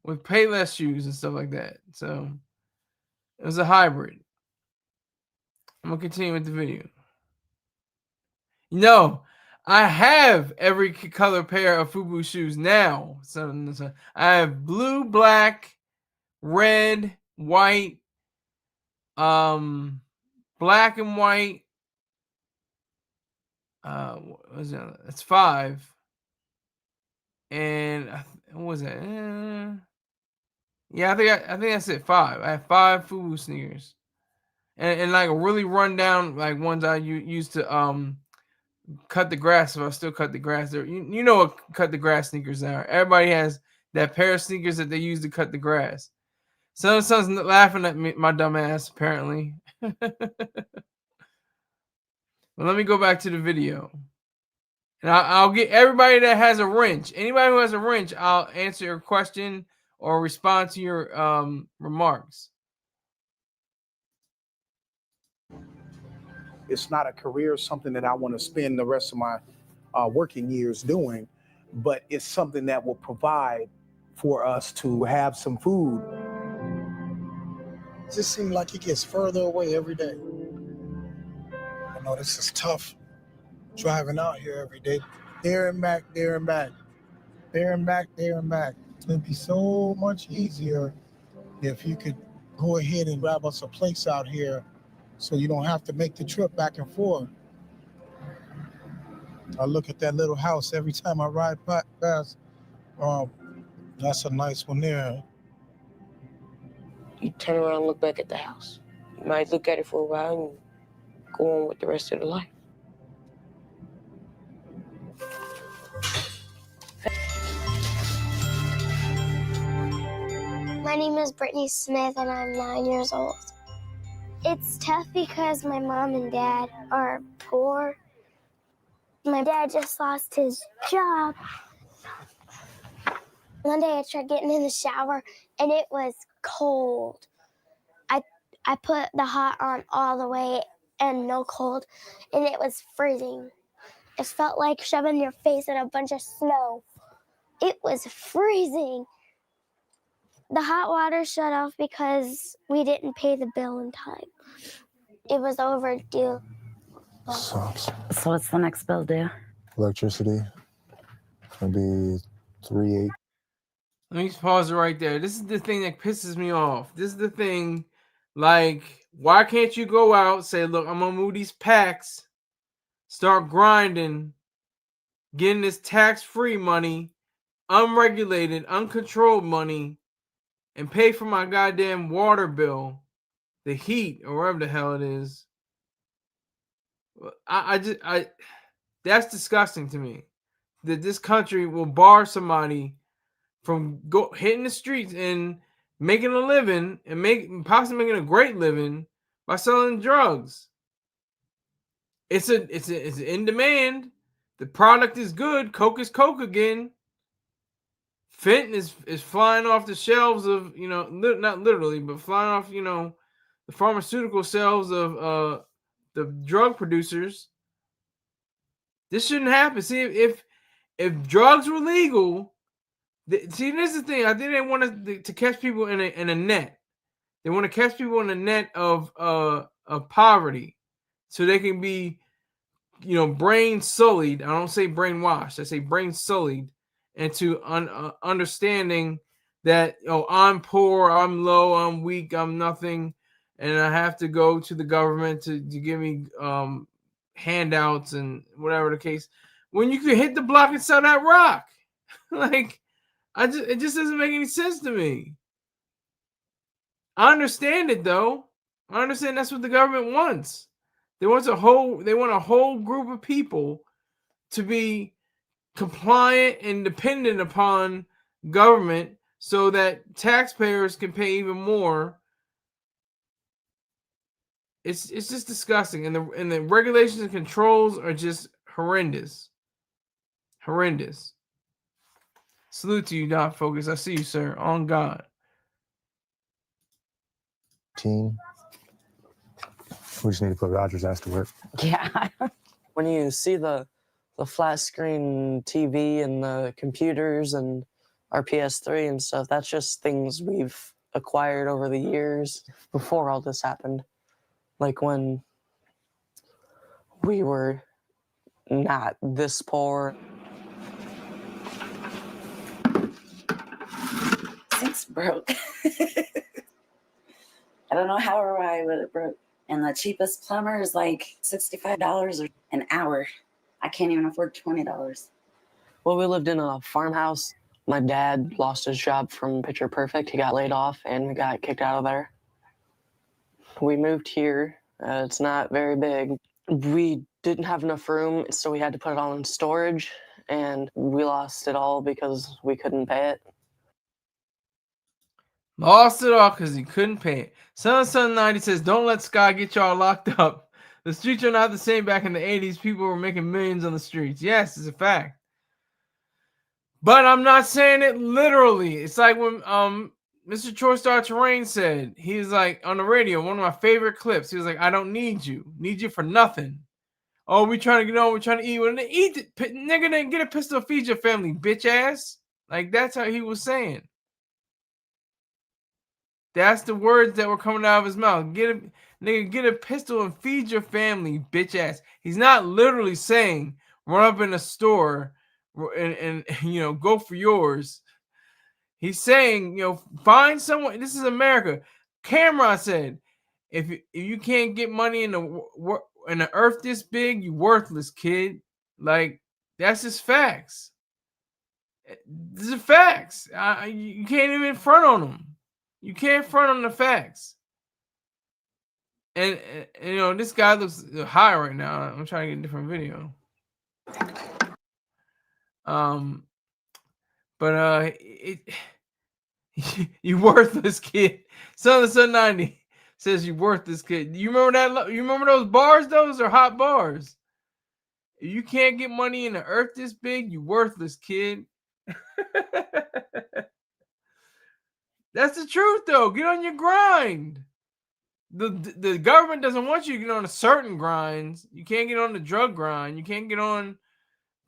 with Payless shoes and stuff like that. So it was a hybrid. I'm gonna continue with the video. I have every color pair of FUBU shoes now. So I have blue, black, red, white, black and white, what was it? It's 5. And what was that? Yeah, I think that's it. 5. I have 5 FUBU sneakers, and like a really rundown like ones I used to cut the grass. If I still cut the grass, there, you know what cut the grass sneakers are. Everybody has that pair of sneakers that they use to cut the grass. So son's laughing at me, my dumb ass, apparently. Well, let me go back to the video. And I'll get everybody that has a wrench. Anybody who has a wrench, I'll answer your question or respond to your remarks. It's not a career, something that I want to spend the rest of my working years doing, but it's something that will provide for us to have some food. It just seems like it gets further away every day. I know this is tough, driving out here every day, there and back, there and back, there and back, there and back. It'd be so much easier if you could go ahead and grab us a place out here so you don't have to make the trip back and forth. I look at that little house every time I ride past. That's a nice one there. You turn around and look back at the house. You might look at it for a while and go on with the rest of the life. My name is Brittany Smith and I'm 9 years old. It's tough because my mom and dad are poor. My dad just lost his job. One day I tried getting in the shower and it was cold. I put the hot on all the way and no cold, and it was freezing. It felt like shoving your face in a bunch of snow. It was freezing. The hot water shut off because we didn't pay the bill in time. It was overdue. Sucks. So what's the next bill due? Electricity. It's gonna be $3.8. Let me pause it right there. This is the thing that pisses me off. This is the thing, like, why can't you go out, say, look, I'm gonna move these packs, start grinding, getting this tax-free money, unregulated, uncontrolled money, and pay for my goddamn water bill, the heat, or whatever the hell it is. That's disgusting to me. That this country will bar somebody from hitting the streets and making a living and possibly making a great living by selling drugs. It's in demand. The product is good. Coke is Coke again. Fentanyl is flying off the shelves of, not literally, but flying off, the pharmaceutical shelves of the drug producers. This shouldn't happen. See, if drugs were legal, see, this is the thing. I think they want to catch people in a net. They want to catch people in a net of poverty, so they can be, brain sullied. I don't say brainwashed. I say brain sullied into understanding that, I'm poor, I'm low, I'm weak, I'm nothing, and I have to go to the government to give me handouts and whatever the case. When you can hit the block and sell that rock, like. It just doesn't make any sense to me. I understand it though. I understand that's what the government wants. They want a whole group of people to be compliant and dependent upon government so that taxpayers can pay even more. It's just disgusting, and the regulations and controls are just horrendous. Horrendous. Salute to you, Doc Focus. I see you, sir. On God. Team. We just need to put Roger's ass to work. Yeah. When you see the flat screen TV and the computers and our PS3 and stuff, that's just things we've acquired over the years before all this happened. Like when we were not this poor. Since broke. I don't know how or why, but it broke. And the cheapest plumber is like $65 an hour. I can't even afford $20. Well, we lived in a farmhouse. My dad lost his job from Picture Perfect. He got laid off and we got kicked out of there. We moved here. It's not very big. We didn't have enough room, so we had to put it all in storage, and we lost it all because we couldn't pay it. Lost it all because he couldn't pay it. Son 90 says, don't let Sky get y'all locked up. The streets are not the same back in the 80s. People were making millions on the streets. Yes, it's a fact. But I'm not saying it literally. It's like when Mr. Chorstar Terrain said, he was like on the radio, one of my favorite clips. He was like, I don't need you. Need you for nothing. Oh, we trying to get on. We're trying to eat. Well, eat it. Nigga, then get a pistol, feed your family, bitch ass. Like, that's how he was saying. That's the words that were coming out of his mouth. Get a pistol and feed your family, bitch ass. He's not literally saying run up in a store and you know, go for yours. He's saying, you know, find someone. This is America. Cameron said, if you can't get money in the earth this big, you worthless, kid. Like, that's just facts. These are facts. You can't even front on them. You can't front on the facts. And you know, this guy looks high right now. I'm trying to get a different video. You worthless kid. Son 90 says you worthless kid. You remember that? You remember those bars? Those are hot bars. If you can't get money in the earth this big, you worthless kid. That's the truth, though. Get on your grind. The government doesn't want you to get on a certain grinds. You can't get on the drug grind. You can't get on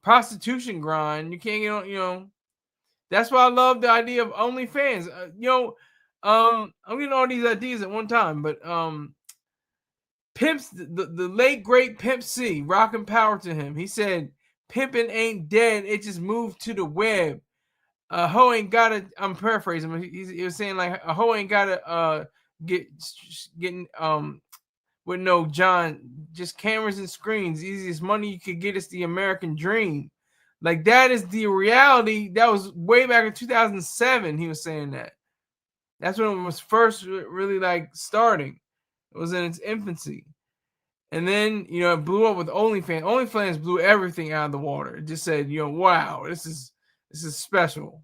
prostitution grind. You can't get on, you know. That's why I love the idea of OnlyFans. I'm getting all these ideas at one time, but Pimps, the late great Pimp C, rockin' power to him. He said, "Pimping ain't dead. It just moved to the web. A hoe ain't gotta." I'm paraphrasing. He was saying like a hoe ain't gotta getting with no John, just cameras and screens. Easiest money you could get is the American dream. Like, that is the reality. That was way back in 2007. He was saying that. That's when it was first really like starting. It was in its infancy. And then, you know, it blew up with OnlyFans. OnlyFans blew everything out of the water. It just said, you know, wow, this is special.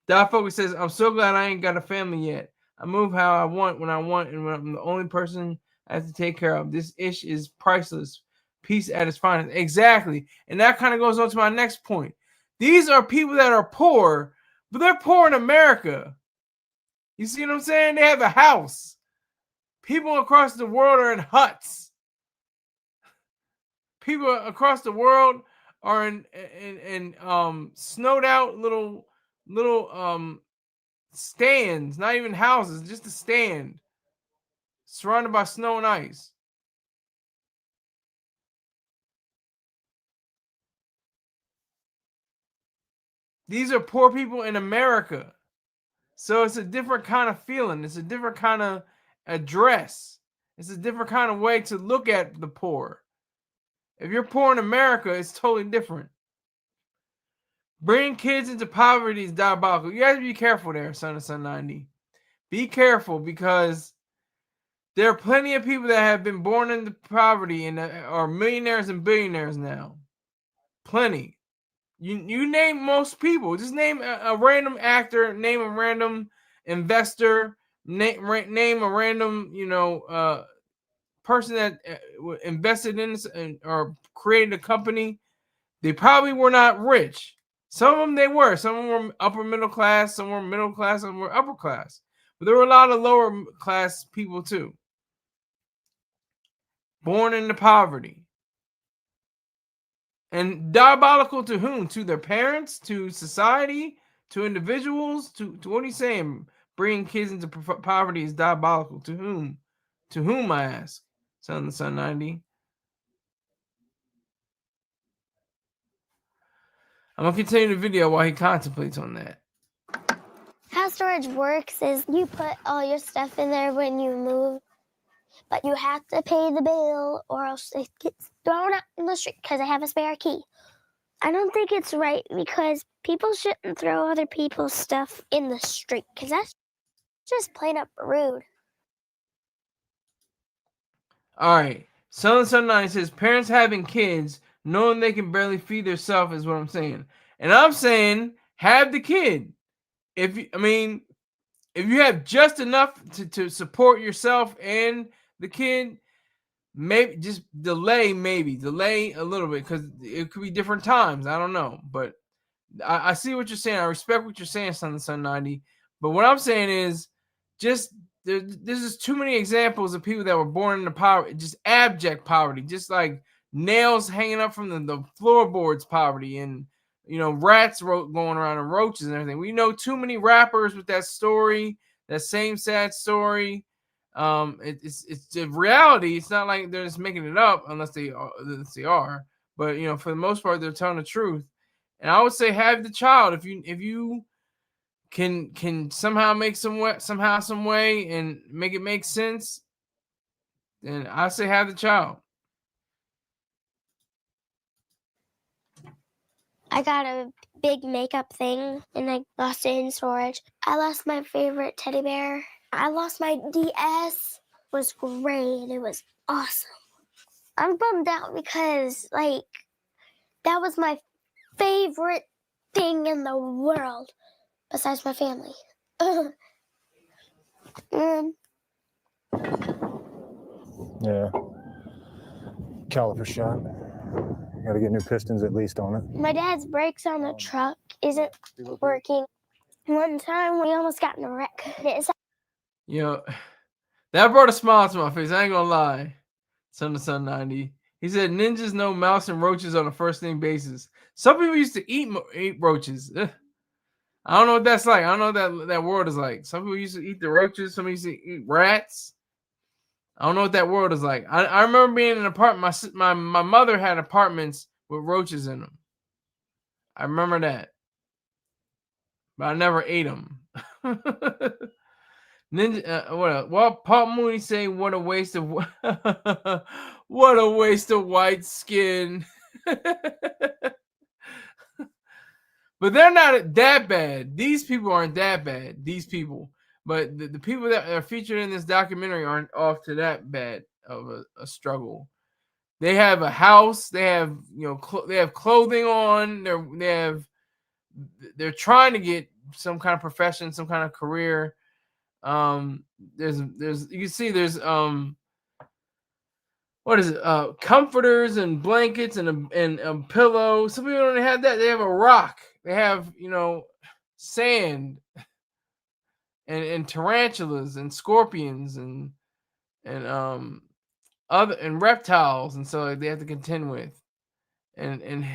Dot Focus says, I'm so glad I ain't got a family yet. I move how I want when I want, and when I'm the only person I have to take care of. This ish is priceless. Peace at its finest. Exactly. And that kind of goes on to my next point. These are people that are poor, but they're poor in America. You see what I'm saying? They have a house. People across the world are in huts. People across the world are in snowed out little stands, not even houses, just a stand surrounded by snow and ice. These are poor people in America. So it's a different kind of feeling. It's a different kind of address. It's a different kind of way to look at the poor. If you're poor in America, it's totally different. Bringing kids into poverty is diabolical. You have to be careful there, Son 90. Be careful, because there are plenty of people that have been born into poverty and are millionaires and billionaires now. Plenty. You name most people. Just name a random actor, name a random investor, name a random, person that invested in this or created a company. They probably were not rich. Some of them they were. Some of them were upper middle class. Some were middle class. Some were upper class. But there were a lot of lower class people too. Born into poverty. And diabolical to whom? To their parents? To society? To individuals? To what are you saying? Bringing kids into poverty is diabolical. To whom? To whom, I ask? Son 90. I'm going to continue the video while he contemplates on that. How storage works is you put all your stuff in there when you move, but you have to pay the bill or else it gets thrown out in the street because I have a spare key. I don't think it's right because people shouldn't throw other people's stuff in the street because that's just plain up rude. All right. Son 9 says parents having kids knowing they can barely feed themselves is what I'm saying. And I'm saying have the kid. If you have just enough to support yourself and the kid, maybe just delay a little bit because it could be different times. I don't know, but I see what you're saying. I respect what you're saying, Son 90. But what I'm saying is just there's just too many examples of people that were born into poverty, just abject poverty, just like nails hanging up from the floorboards poverty, and rats going around and roaches and everything. We know too many rappers with that story, that same sad story. It's the reality. It's not like they're just making it up unless they are. But for the most part, they're telling the truth. And I would say have the child if you can somehow make some way and make it make sense. Then I say have the child. I got a big makeup thing and I lost it in storage. I lost my favorite teddy bear. I lost my DS. It was great. It was awesome. I'm bummed out because that was my favorite thing in the world besides my family. Yeah. Caliper shot. Got to get new pistons at least on it. My dad's brakes on the truck isn't working. One time we almost got in a wreck. That brought a smile to my face. I ain't gonna lie. Son 90. He said ninjas know mouse and roaches on a first name basis. Some people used to eat roaches. Ugh. I don't know what that's like. I don't know what that world is like. Some people used to eat the roaches. Some used to eat rats. I don't know what that world is like. I remember being in an apartment. My mother had apartments with roaches in them. I remember that. But I never ate them. Ninja, what else? Well, Paul Mooney saying, "What a waste of what a waste of white skin." But they're not that bad. These people aren't that bad. These people, but the people that are featured in this documentary aren't off to that bad of a struggle. They have a house. They have they have clothing on. They're trying to get some kind of profession, some kind of career. There's you can see there's what is it? Comforters and blankets and a pillow. Some people don't have that. They have a rock. They have sand and tarantulas and scorpions and other and reptiles, and so they have to contend with and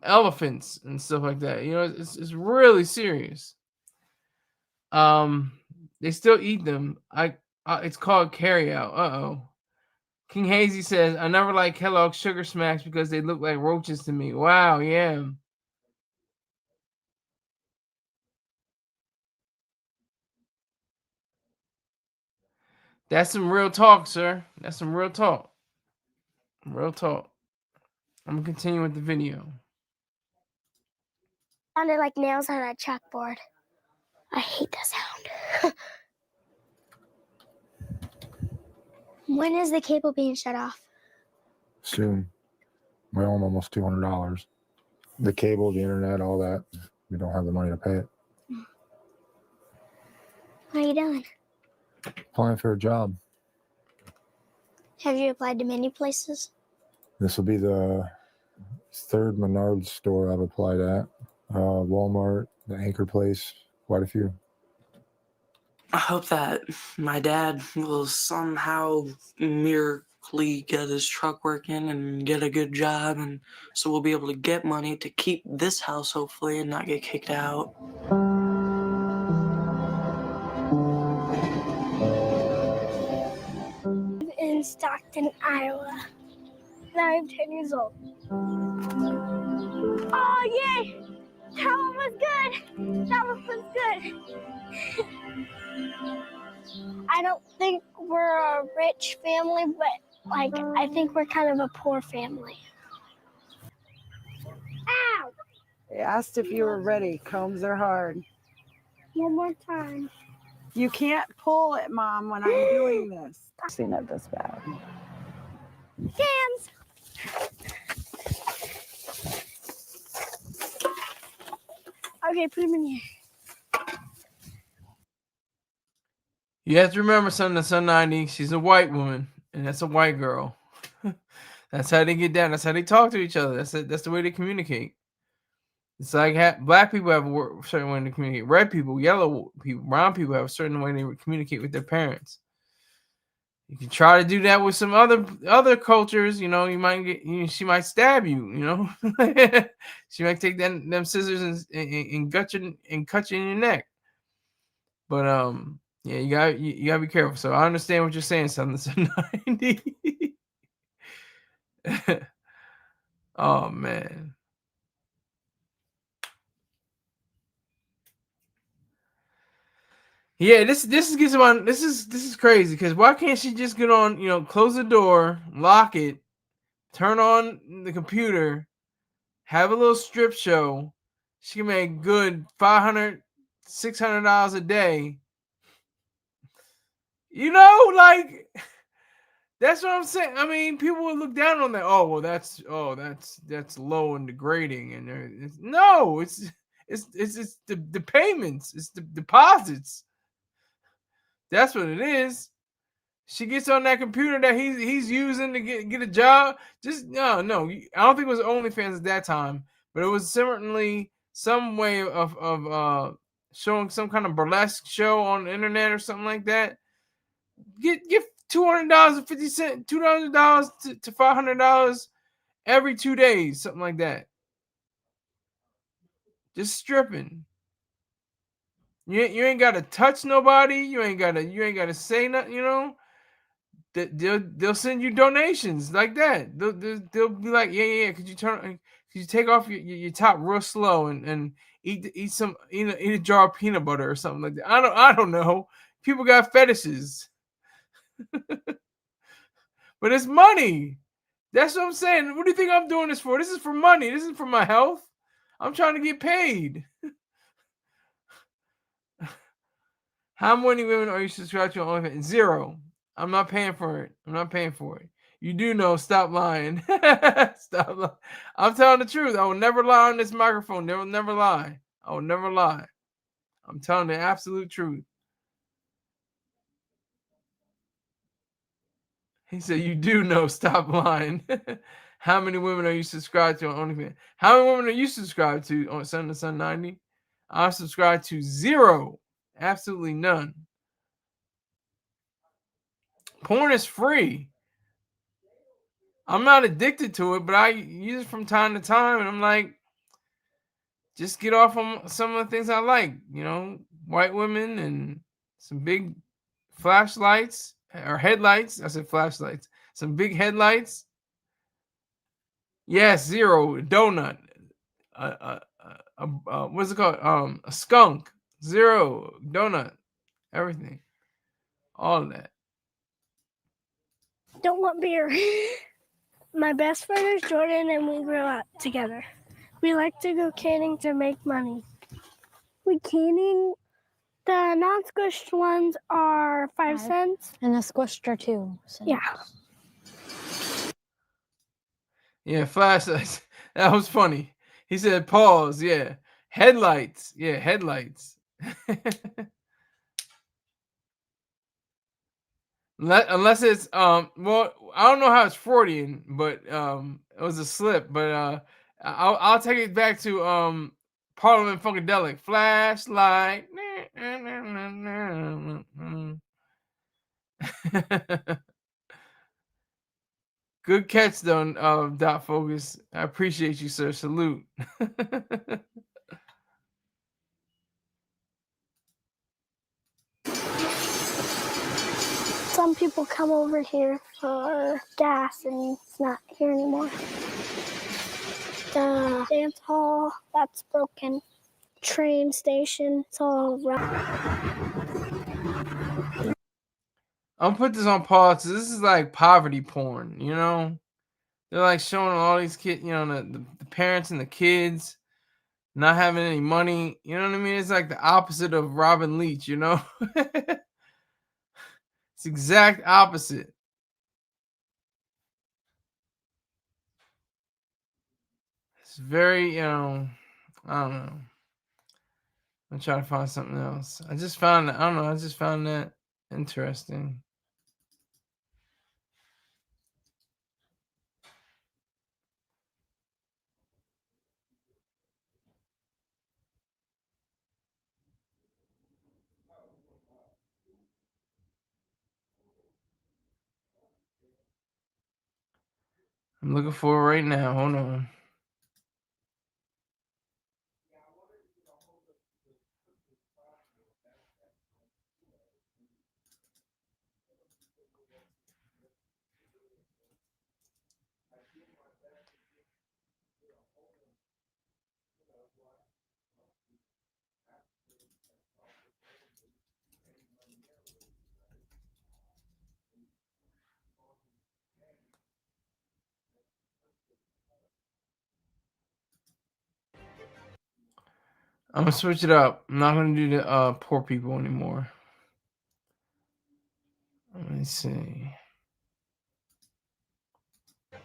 elephants and stuff like that. It's really serious. They still eat them. It's called carryout. King Hazy says, I never like Kellogg's Sugar Smacks because they look like roaches to me. Wow, yeah. That's some real talk, sir. That's some real talk. Real talk. I'm gonna continue with the video. Sounded like nails on a chalkboard. I hate that sound. When is the cable being shut off? Soon. We own almost $200. The cable, the internet, all that. We don't have the money to pay it. What are you doing? Applying for a job. Have you applied to many places? This will be the third Menards store I've applied at. Walmart, the Anchor Place, quite a few. I hope that my dad will somehow miraculously get his truck working and get a good job, and so we'll be able to get money to keep this house hopefully and not get kicked out. In Stockton, Iowa. Now I'm 10 years old. Oh, yay! That one was good. That one was good. I don't think we're a rich family, but like I think we're kind of a poor family. Ow! They asked if you were ready. Combs are hard. One more time. You can't pull it, Mom, when I'm doing this. I've seen it this bad. Hands. Okay, put them in here. You have to remember, son 90, she's a white woman, and that's a white girl. That's how they get down. That's how they talk to each other. That's the way they communicate. It's like black people have a certain way to communicate. Red people, yellow people, brown people have a certain way they communicate with their parents. You can try to do that with some other cultures. You know, you might get. She might stab you. You know, she might take them scissors and cut you in your neck. But yeah, you gotta be careful. So I understand what you're saying, son. 90. Oh man. Yeah, this is crazy because why can't she just get on, close the door, lock it, turn on the computer, have a little strip show. She can make good $500, $600 a day. Like that's what I'm saying. I mean, people would look down on that. Oh, well, that's low and degrading. And no, it's the payments, it's the deposits. That's what it is. She gets on that computer that he's using to get a job. Just no. I don't think it was OnlyFans at that time, but it was certainly some way of showing some kind of burlesque show on the internet or something like that. Get $200.50, $200 to $500 every 2 days, something like that. Just stripping. You ain't gotta touch nobody. You ain't gotta say nothing. They'll send you donations like that. They'll be like, yeah. Could you take off your top real slow and eat a jar of peanut butter or something like that. I don't know. People got fetishes, but it's money. That's what I'm saying. What do you think I'm doing this for? This is for money. This isn't for my health. I'm trying to get paid. How many women are you subscribed to on OnlyFans? 0. I'm not paying for it. You do know. Stop lying. Stop lying. I'm telling the truth. I will never lie on this microphone. They will never lie. I will never lie. I'm telling the absolute truth. He said, you do know. Stop lying. How many women are you subscribed to on OnlyFans? How many women are you subscribed to on Son to Son 90? I'm subscribed to 0. Absolutely none. Porn is free. I'm not addicted to it, but I use it from time to time, and I'm like, just get off on some of the things I like. White women and some big flashlights or headlights. I said flashlights. Some big headlights. Yes, 0. Donut. What's it called? A skunk. 0. Donut. Everything. All of that. Don't want beer. My best friend is Jordan, and we grew up together. We like to go canning to make money. We canning. The non-squished ones are 5 cents. And the squished are 2 cents. Yeah. Yeah, flashlights. That was funny. He said pause. Yeah. Headlights. Yeah, headlights. Unless it's well, I don't know how it's Freudian, but it was a slip. But I'll take it back to Parliament Funkadelic. Flashlight. Good catch though, Dot Focus. I appreciate you, sir. Salute. Some people come over here for gas and it's not here anymore. The dance hall, that's broken. Train station, it's all around. I'm gonna put this on pause. This is like poverty porn, you know? They're like showing all these kids, you know, the parents and the kids not having any money. You know what I mean? It's like the opposite of Robin Leach, you know? It's exact opposite. It's very, you know, I don't know. I'm trying to find something else. I just found that, I don't know, I just found that interesting. I'm looking for it right now. Hold on. I'm gonna switch it up. I'm not gonna do the poor people anymore. Let me see.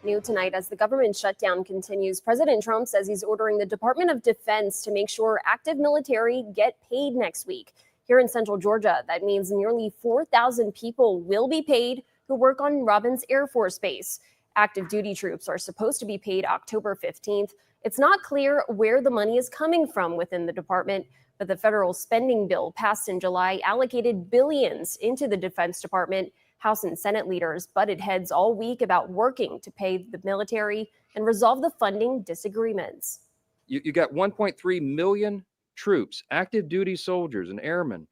New tonight, as the government shutdown continues, President Trump says he's ordering the Department of Defense to make sure active military get paid next week. Here in Central Georgia, that means nearly 4,000 people will be paid who work on Robins Air Force Base. Active duty troops are supposed to be paid October 15th. It's not clear where the money is coming from within the department, but the federal spending bill passed in July allocated billions into the Defense Department. House and Senate leaders butted heads all week about working to pay the military and resolve the funding disagreements. You got 1.3 million troops, active duty soldiers and airmen,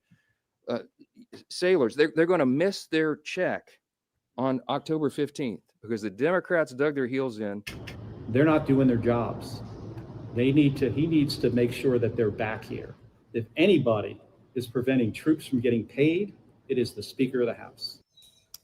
sailors. They're going to miss their check on October 15th because the Democrats dug their heels in. They're not doing their jobs. He needs to make sure that they're back here. If anybody is preventing troops from getting paid, it is the Speaker of the House.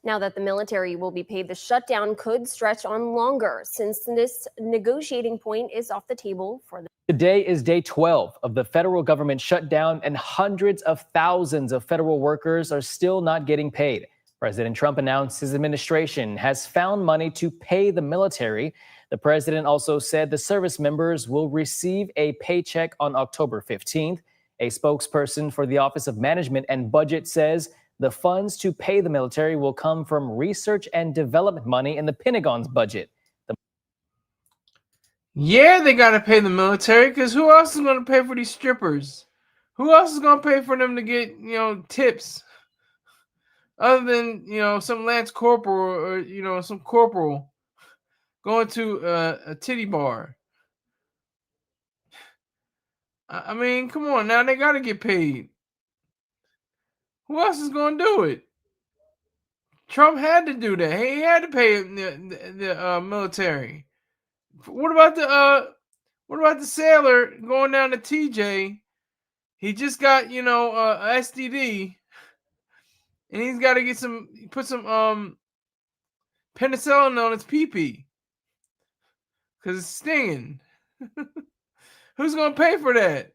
Now that the military will be paid, the shutdown could stretch on longer since this negotiating point is off the table for the. Today is day 12 of the federal government shutdown, and hundreds of thousands of federal workers are still not getting paid. President Trump announced his administration has found money to pay the military. The president also said the service members will receive a paycheck on October 15th. A spokesperson for the Office of Management and Budget says the funds to pay the military will come from research and development money in the Pentagon's budget. Yeah, they got to pay the military because who else is going to pay for these strippers? Who else is going to pay for them to get, you know, tips? Other than, you know, some Lance Corporal or, you know, some corporal going to a titty bar. I mean, come on now. They got to get paid. Who else is going to do it? Trump had to do that. He had to pay the military. What about the sailor going down to TJ? He just got, you know, STD, and he's got to put some penicillin on his pee-pee because it's stinging. Who's gonna pay for that?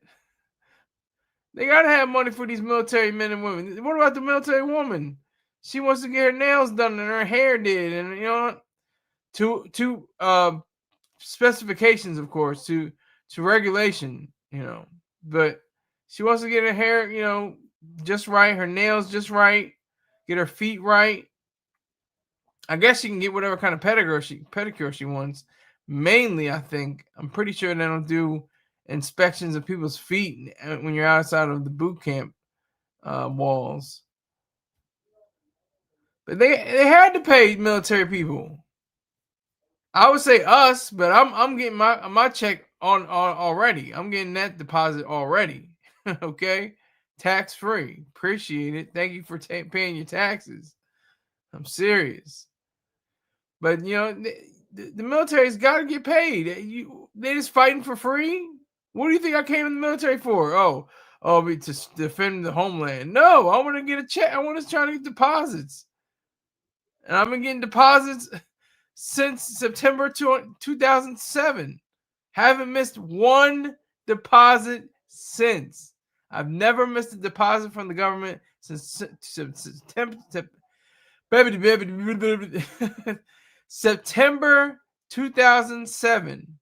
They gotta have money for these military men and women. What about the military woman? She wants to get her nails done and her hair did, and you know, to specifications, of course, to regulation, you know. But she wants to get her hair, you know, just right, her nails just right, get her feet right. I guess she can get whatever kind of pedicure she wants. Mainly, I'm pretty sure they don't do inspections of people's feet when you're outside of the boot camp walls. But they had to pay military people. I would say us, but I'm getting my check on already. I'm getting that deposit already. Okay, tax free. Appreciate it. Thank you for paying your taxes. I'm serious. But you know, the military's got to get paid. They just fighting for free. What do you think I came in the military for? Oh, to defend the homeland. No, I want to get a check. I want to try to get deposits. And I've been getting deposits since September 2007. Haven't missed one deposit since. I've never missed a deposit from the government since September 2007.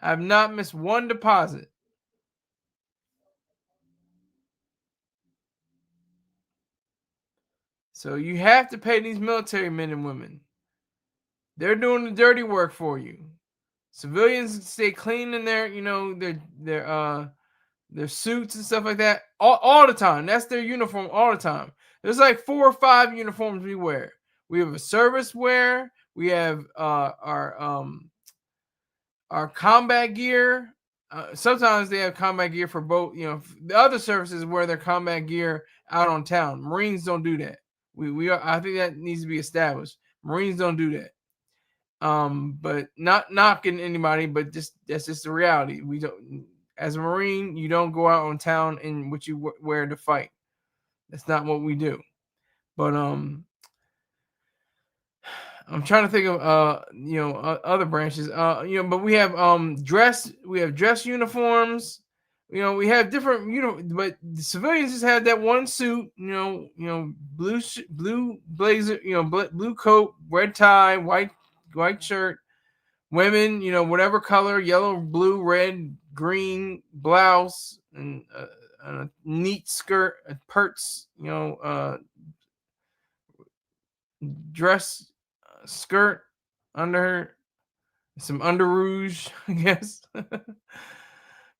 I've not missed one deposit. So you have to pay these military men and women. They're doing the dirty work for you. Civilians stay clean in their, their suits and stuff like that all the time. That's their uniform all the time. There's like 4 or 5 uniforms we wear. We have a service wear. We have our combat gear. Sometimes they have combat gear for both. The other services wear their combat gear out on town. Marines don't do that. I think that needs to be established. Marines don't do that. But not knocking anybody, but that's just the reality. We don't. As a Marine, you don't go out on town in what you wear to fight. That's not what we do. But I'm trying to think of other branches. But we have dress uniforms. We have different, but the civilians just have that one suit, blue blazer, blue coat, red tie, white shirt. Women, whatever color, yellow, blue, red, green blouse, and a neat skirt, a purse, dress skirt under her, some under rouge, I guess.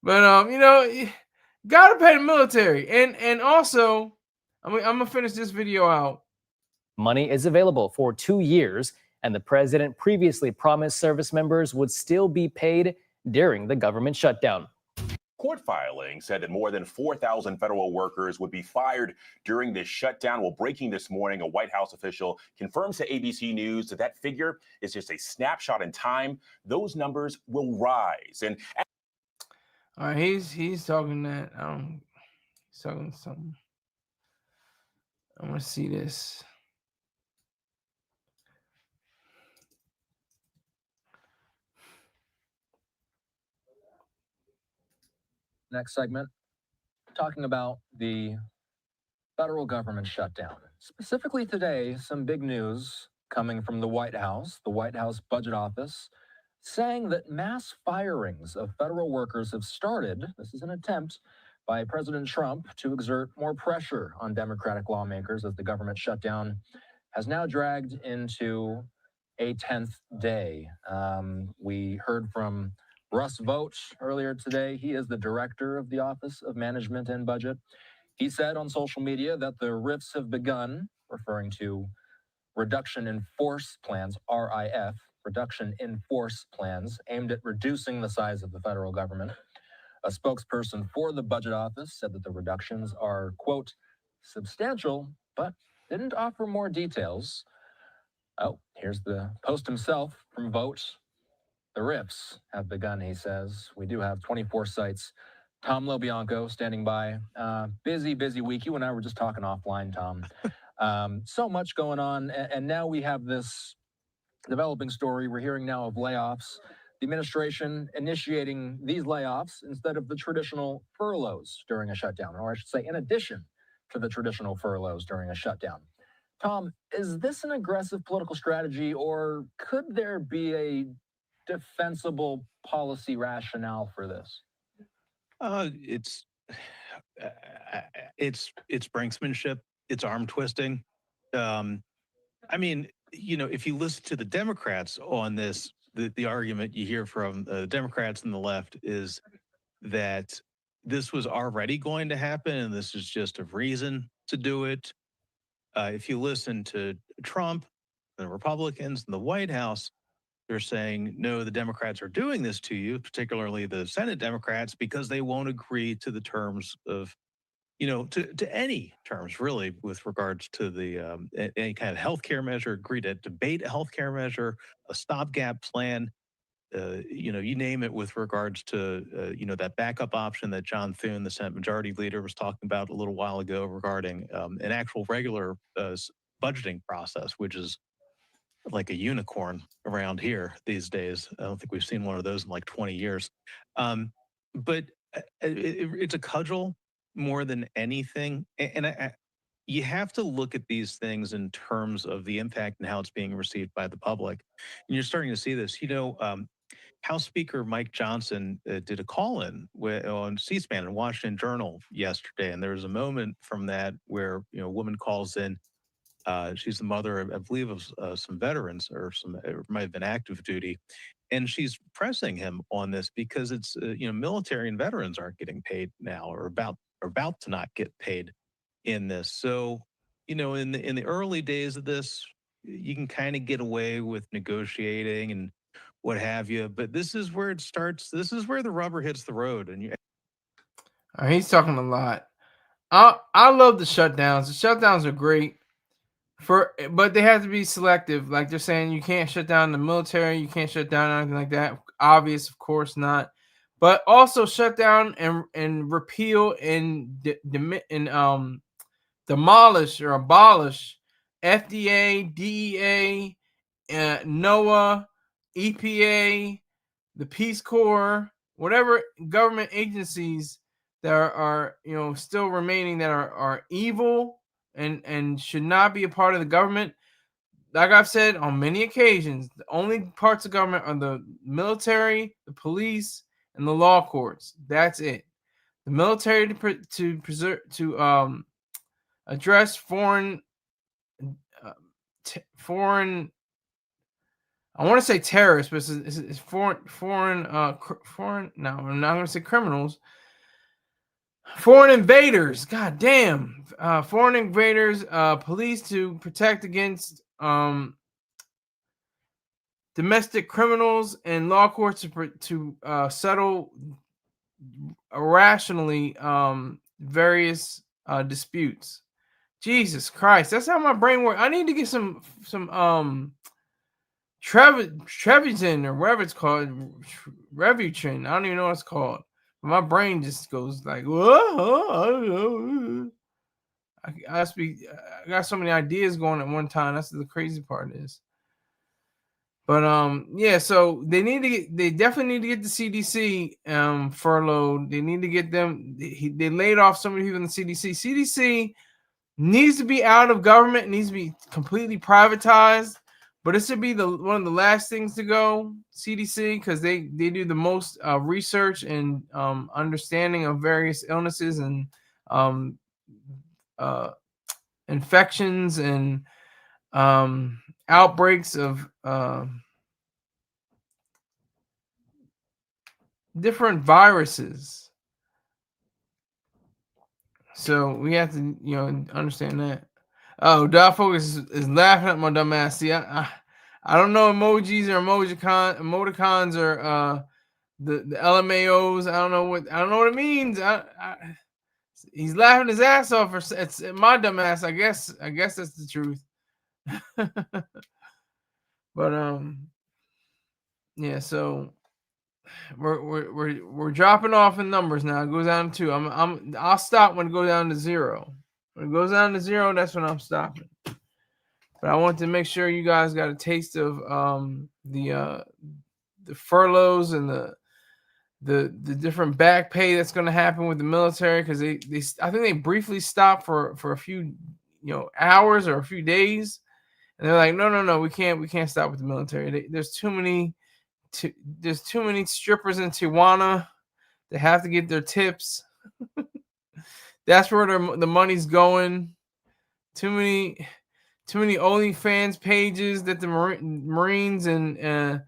But gotta pay the military, and also, I'm gonna finish this video out. Money is available for 2 years, and the president previously promised service members would still be paid during the government shutdown. Court filing said that more than 4,000 federal workers would be fired during this shutdown. Well, breaking this morning, a White House official confirms to ABC News that that figure is just a snapshot in time. Those numbers will rise. And all right, he's talking that. He's talking something. I want to see this. Next segment, talking about the federal government shutdown. Specifically today, some big news coming from the White House Budget Office, saying that mass firings of federal workers have started. This is an attempt by President Trump to exert more pressure on Democratic lawmakers as the government shutdown has now dragged into a 10th day. We heard from Russ Vought earlier today. He is the director of the Office of Management and Budget. He said on social media that the RIFs have begun, referring to Reduction in Force Plans, RIF, Reduction in Force Plans, aimed at reducing the size of the federal government. A spokesperson for the Budget Office said that the reductions are, quote, substantial, but didn't offer more details. Oh, here's the post himself from Vought. The RIFs have begun, he says. We do have 24 sites. Tom LoBianco standing by. Busy week. You and I were just talking offline, Tom. So much going on. And now we have this developing story. We're hearing now of layoffs. The administration initiating these layoffs instead of the traditional furloughs during a shutdown, or I should say in addition to the traditional furloughs during a shutdown. Tom, is this an aggressive political strategy, or could there be a defensible policy rationale for this? It's brinksmanship. It's arm twisting. I mean, if you listen to the Democrats on this, the argument you hear from the Democrats and the left is that this was already going to happen and this is just a reason to do it. If you listen to Trump, the Republicans, and the White House, they're saying, no, the Democrats are doing this to you, particularly the Senate Democrats, because they won't agree to the terms of, to any terms, really, with regards to the any kind of healthcare measure, agree to debate a healthcare measure, a stopgap plan, you name it, with regards to, that backup option that John Thune, the Senate Majority Leader, was talking about a little while ago regarding an actual regular budgeting process, which is like a unicorn around here these days. I don't think we've seen one of those in like 20 years. But it's a cudgel more than anything. You have to look at these things in terms of the impact and how it's being received by the public. And you're starting to see this. House Speaker Mike Johnson did a call-in on C-SPAN and Washington Journal yesterday, and there was a moment from that where a woman calls in. She's the mother, I believe, of some veterans or might have been active duty, and she's pressing him on this because it's military and veterans aren't getting paid now, or about to not get paid in this. So, in the early days of this, you can kind of get away with negotiating and what have you, but this is where it starts. This is where the rubber hits the road, and he's talking a lot. I love the shutdowns. The shutdowns are great, but they have to be selective. Like they're saying, you can't shut down the military, you can't shut down anything like that. Obvious, of course not. But also shut down and repeal and demolish or abolish FDA, DEA, NOAA, EPA, the Peace Corps, whatever government agencies that are still remaining that are evil and should not be a part of the government. Like I've said on many occasions, the only parts of government are the military, the police, and the law courts. That's it. The military to address foreign. I want to say terrorists, but it's foreign. No, I'm not going to say criminals. Foreign invaders. God damn. Foreign invaders. Police to protect against domestic criminals, and law courts to settle irrationally various disputes. Jesus Christ, that's how my brain works. I need to get some Trevisan or whatever it's called, Revutrin. I don't even know what it's called. But my brain just goes like, whoa. I got so many ideas going at one time. That's the crazy part is. But yeah, so they definitely need to get the CDC furloughed. They need to get them. They laid off so many people in the CDC. CDC needs to be out of government. It needs to be completely privatized. But this should be one of the last things to go, CDC, because they do the most research and understanding of various illnesses and infections and outbreaks of different viruses. So we have to, understand that. Oh, Dot Focus is laughing at my dumb ass. See, I don't know emojis or emoticons or the LMAOs. I don't know what it means. He's laughing his ass off. It's my dumb ass. I guess that's the truth. But yeah. So we're dropping off in numbers now. It goes down to 2. I'll stop when it goes down to 0. When it goes down to 0, that's when I'm stopping. But I want to make sure you guys got a taste of the furloughs and the different back pay that's going to happen with the military, because I think they briefly stopped for a few hours or a few days, and they're like, no, we can't stop with the military. There's too many strippers in Tijuana. They have to get their tips. That's where the money's going. Too many OnlyFans pages that the Marines and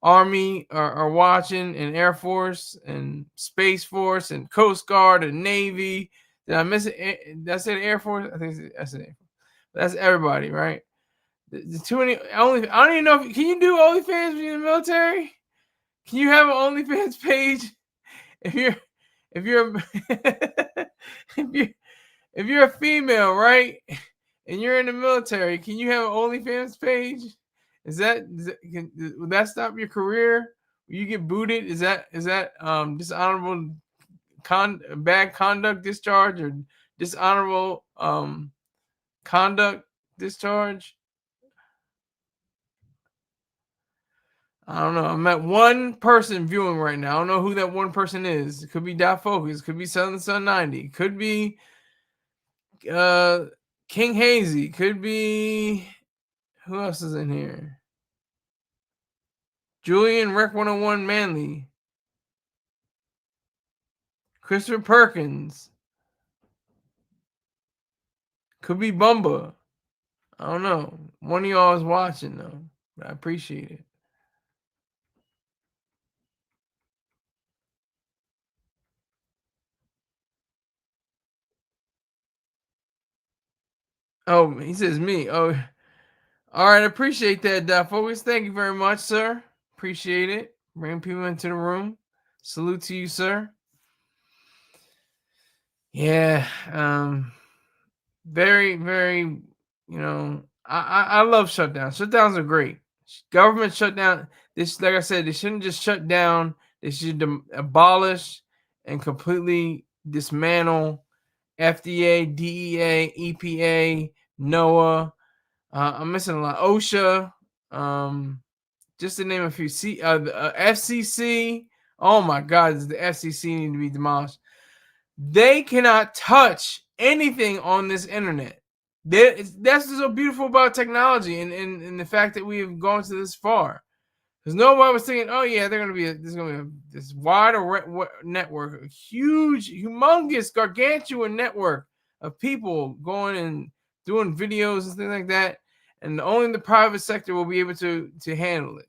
Army are watching, and Air Force and Space Force and Coast Guard and Navy. Did I miss it? Did I say the Air Force? I think that's it. That's everybody, right? The too many I don't even know. Can you do OnlyFans when you're in the military? Can you have an OnlyFans page if you're if you're a female, right? And you're in the military, can you have an OnlyFans page? Will that stop your career? Will you get booted? Is that dishonorable bad conduct discharge or dishonorable conduct discharge? I don't know. I'm at one person viewing right now. I don't know who that one person is. It could be Dot Focus. It could be Southern Sun 90. It could be King Hazy. It could be who else is in here? Julian Rec 101 Manley. Christopher Perkins. Could be Bumba. I don't know. One of y'all is watching though. But I appreciate it. Oh, he says me. Oh, all right. I appreciate that, Dot Focus. Thank you very much, sir. Appreciate it. Bring people into the room. Salute to you, sir. Yeah. Very, very, I love shutdowns. Shutdowns are great. Government shutdown. This, like I said, they shouldn't just shut down. They should abolish and completely dismantle FDA, DEA, EPA, NOAA. I'm missing a lot. OSHA. Just to name a few. FCC. Oh my God, the FCC need to be demolished. They cannot touch anything on this internet. That's what's so beautiful about technology and the fact that we have gone to this far. Because nobody was thinking, oh yeah, there's gonna be this wider network, a huge, humongous, gargantuan network of people going and doing videos and things like that, and only the private sector will be able to handle it.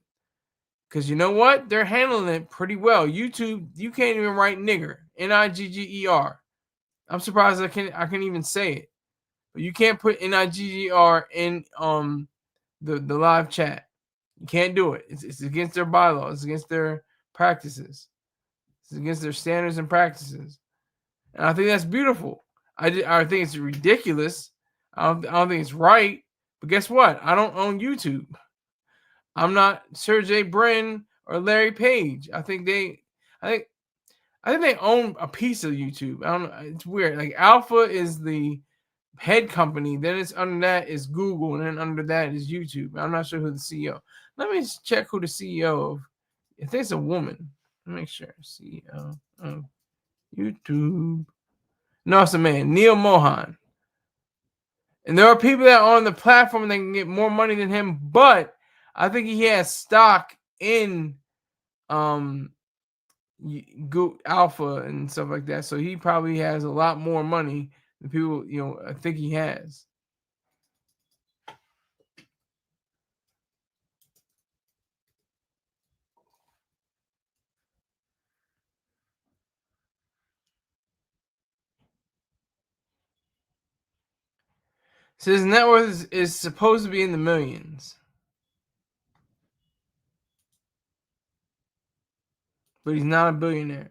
Because you know what? They're handling it pretty well. YouTube, you can't even write nigger, Nigger. I'm surprised I can even say it. But you can't put Nigger in the live chat. You can't do it. It's against their bylaws. It's against their practices. It's against their standards and practices. And I think that's beautiful. I think it's ridiculous. I don't think it's right. But guess what? I don't own YouTube. I'm not Sergey Brin or Larry Page. I think they own a piece of YouTube. I don't know. It's weird. Like Alpha is the head company. Then it's under that is Google, and then under that is YouTube. I'm not sure who the CEO. Let me check who the CEO of. I think it's a woman. Let me make sure. CEO of YouTube. No, it's a man. Neil Mohan. And there are people that are on the platform that can get more money than him, but I think he has stock in Alpha and stuff like that. So he probably has a lot more money than people, I think he has. So his net worth is supposed to be in the millions. But he's not a billionaire.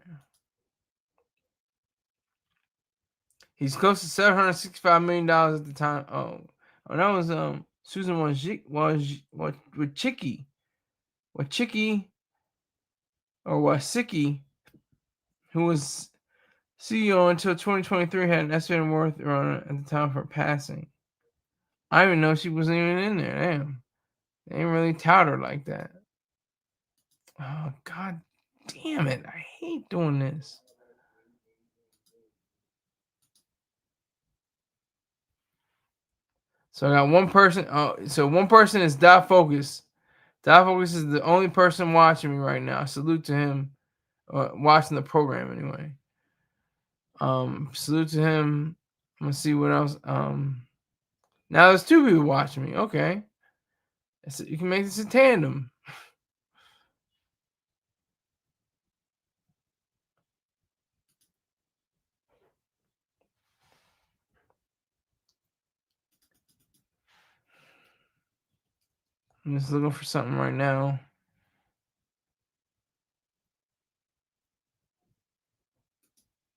He's close to $765 million at the time. Oh, that was Susan Wojcicki, who was CEO until 2023, had an estimated worth around at the time of her passing. I didn't even know she wasn't even in there. Damn, they ain't really tout her like that. Oh God damn it! I hate doing this. So I got one person. Oh, so one person is Dot Focus. Dot Focus is the only person watching me right now. Salute to him. Watching the program anyway. Salute to him. I'm gonna see what else. Now there's two people watching me. Okay, so you can make this a tandem. I'm just looking for something right now.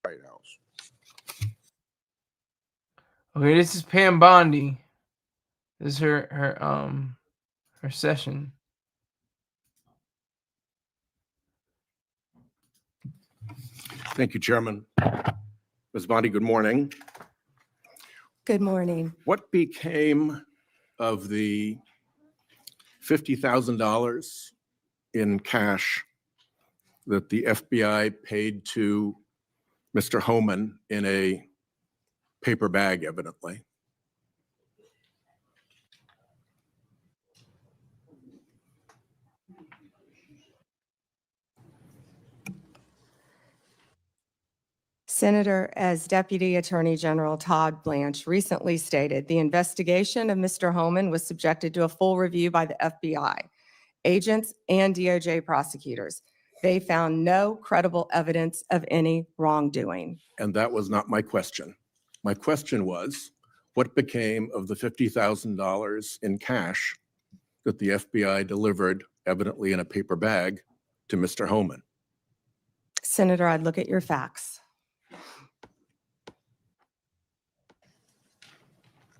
White House. Okay, this is Pam Bondi. This is her session. Thank you, Chairman. Ms. Bondi, good morning. Good morning. What became of the $50,000 in cash that the FBI paid to Mr. Homan in a paper bag, evidently. Senator, as Deputy Attorney General Todd Blanche recently stated, the investigation of Mr. Homan was subjected to a full review by the FBI, agents, and DOJ prosecutors. They found no credible evidence of any wrongdoing. And that was not my question. My question was, what became of the $50,000 in cash that the FBI delivered, evidently in a paper bag, to Mr. Homan? Senator, I'd look at your facts.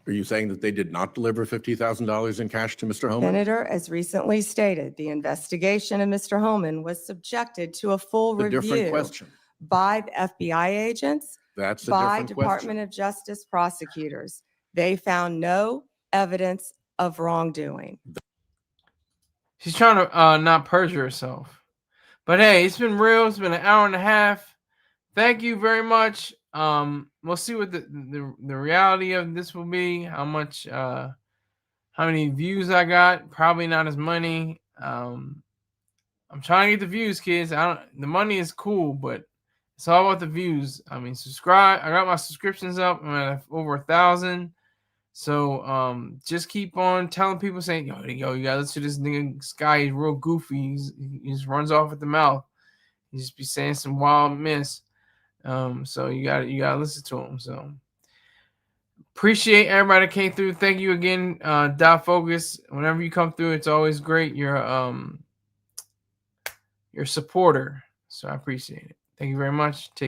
Are you saying that they did not deliver $50,000 in cash to Mr. Homan? Senator, as recently stated, the investigation of Mr. Homan was subjected to a full A different review question. by the FBI agents, That's a by different Department question. of Justice prosecutors. They found no evidence of wrongdoing. She's trying to not perjure herself. But hey, it's been real. It's been an hour and a half. Thank you very much. We'll see what the reality of this will be. How much, how many views I got? Probably not as many. I'm trying to get the views, kids. The money is cool, but it's all about the views. I mean, subscribe. I got my subscriptions up. I'm at over 1,000. So just keep on telling people, saying, yo, you gotta listen to this nigga. This guy is real goofy. He just runs off at the mouth. He just be saying some wild mess. So you gotta listen to him. So appreciate everybody that came through. Thank you again, Dot Focus. Whenever you come through, it's always great. You're a supporter. So I appreciate it. Thank you very much.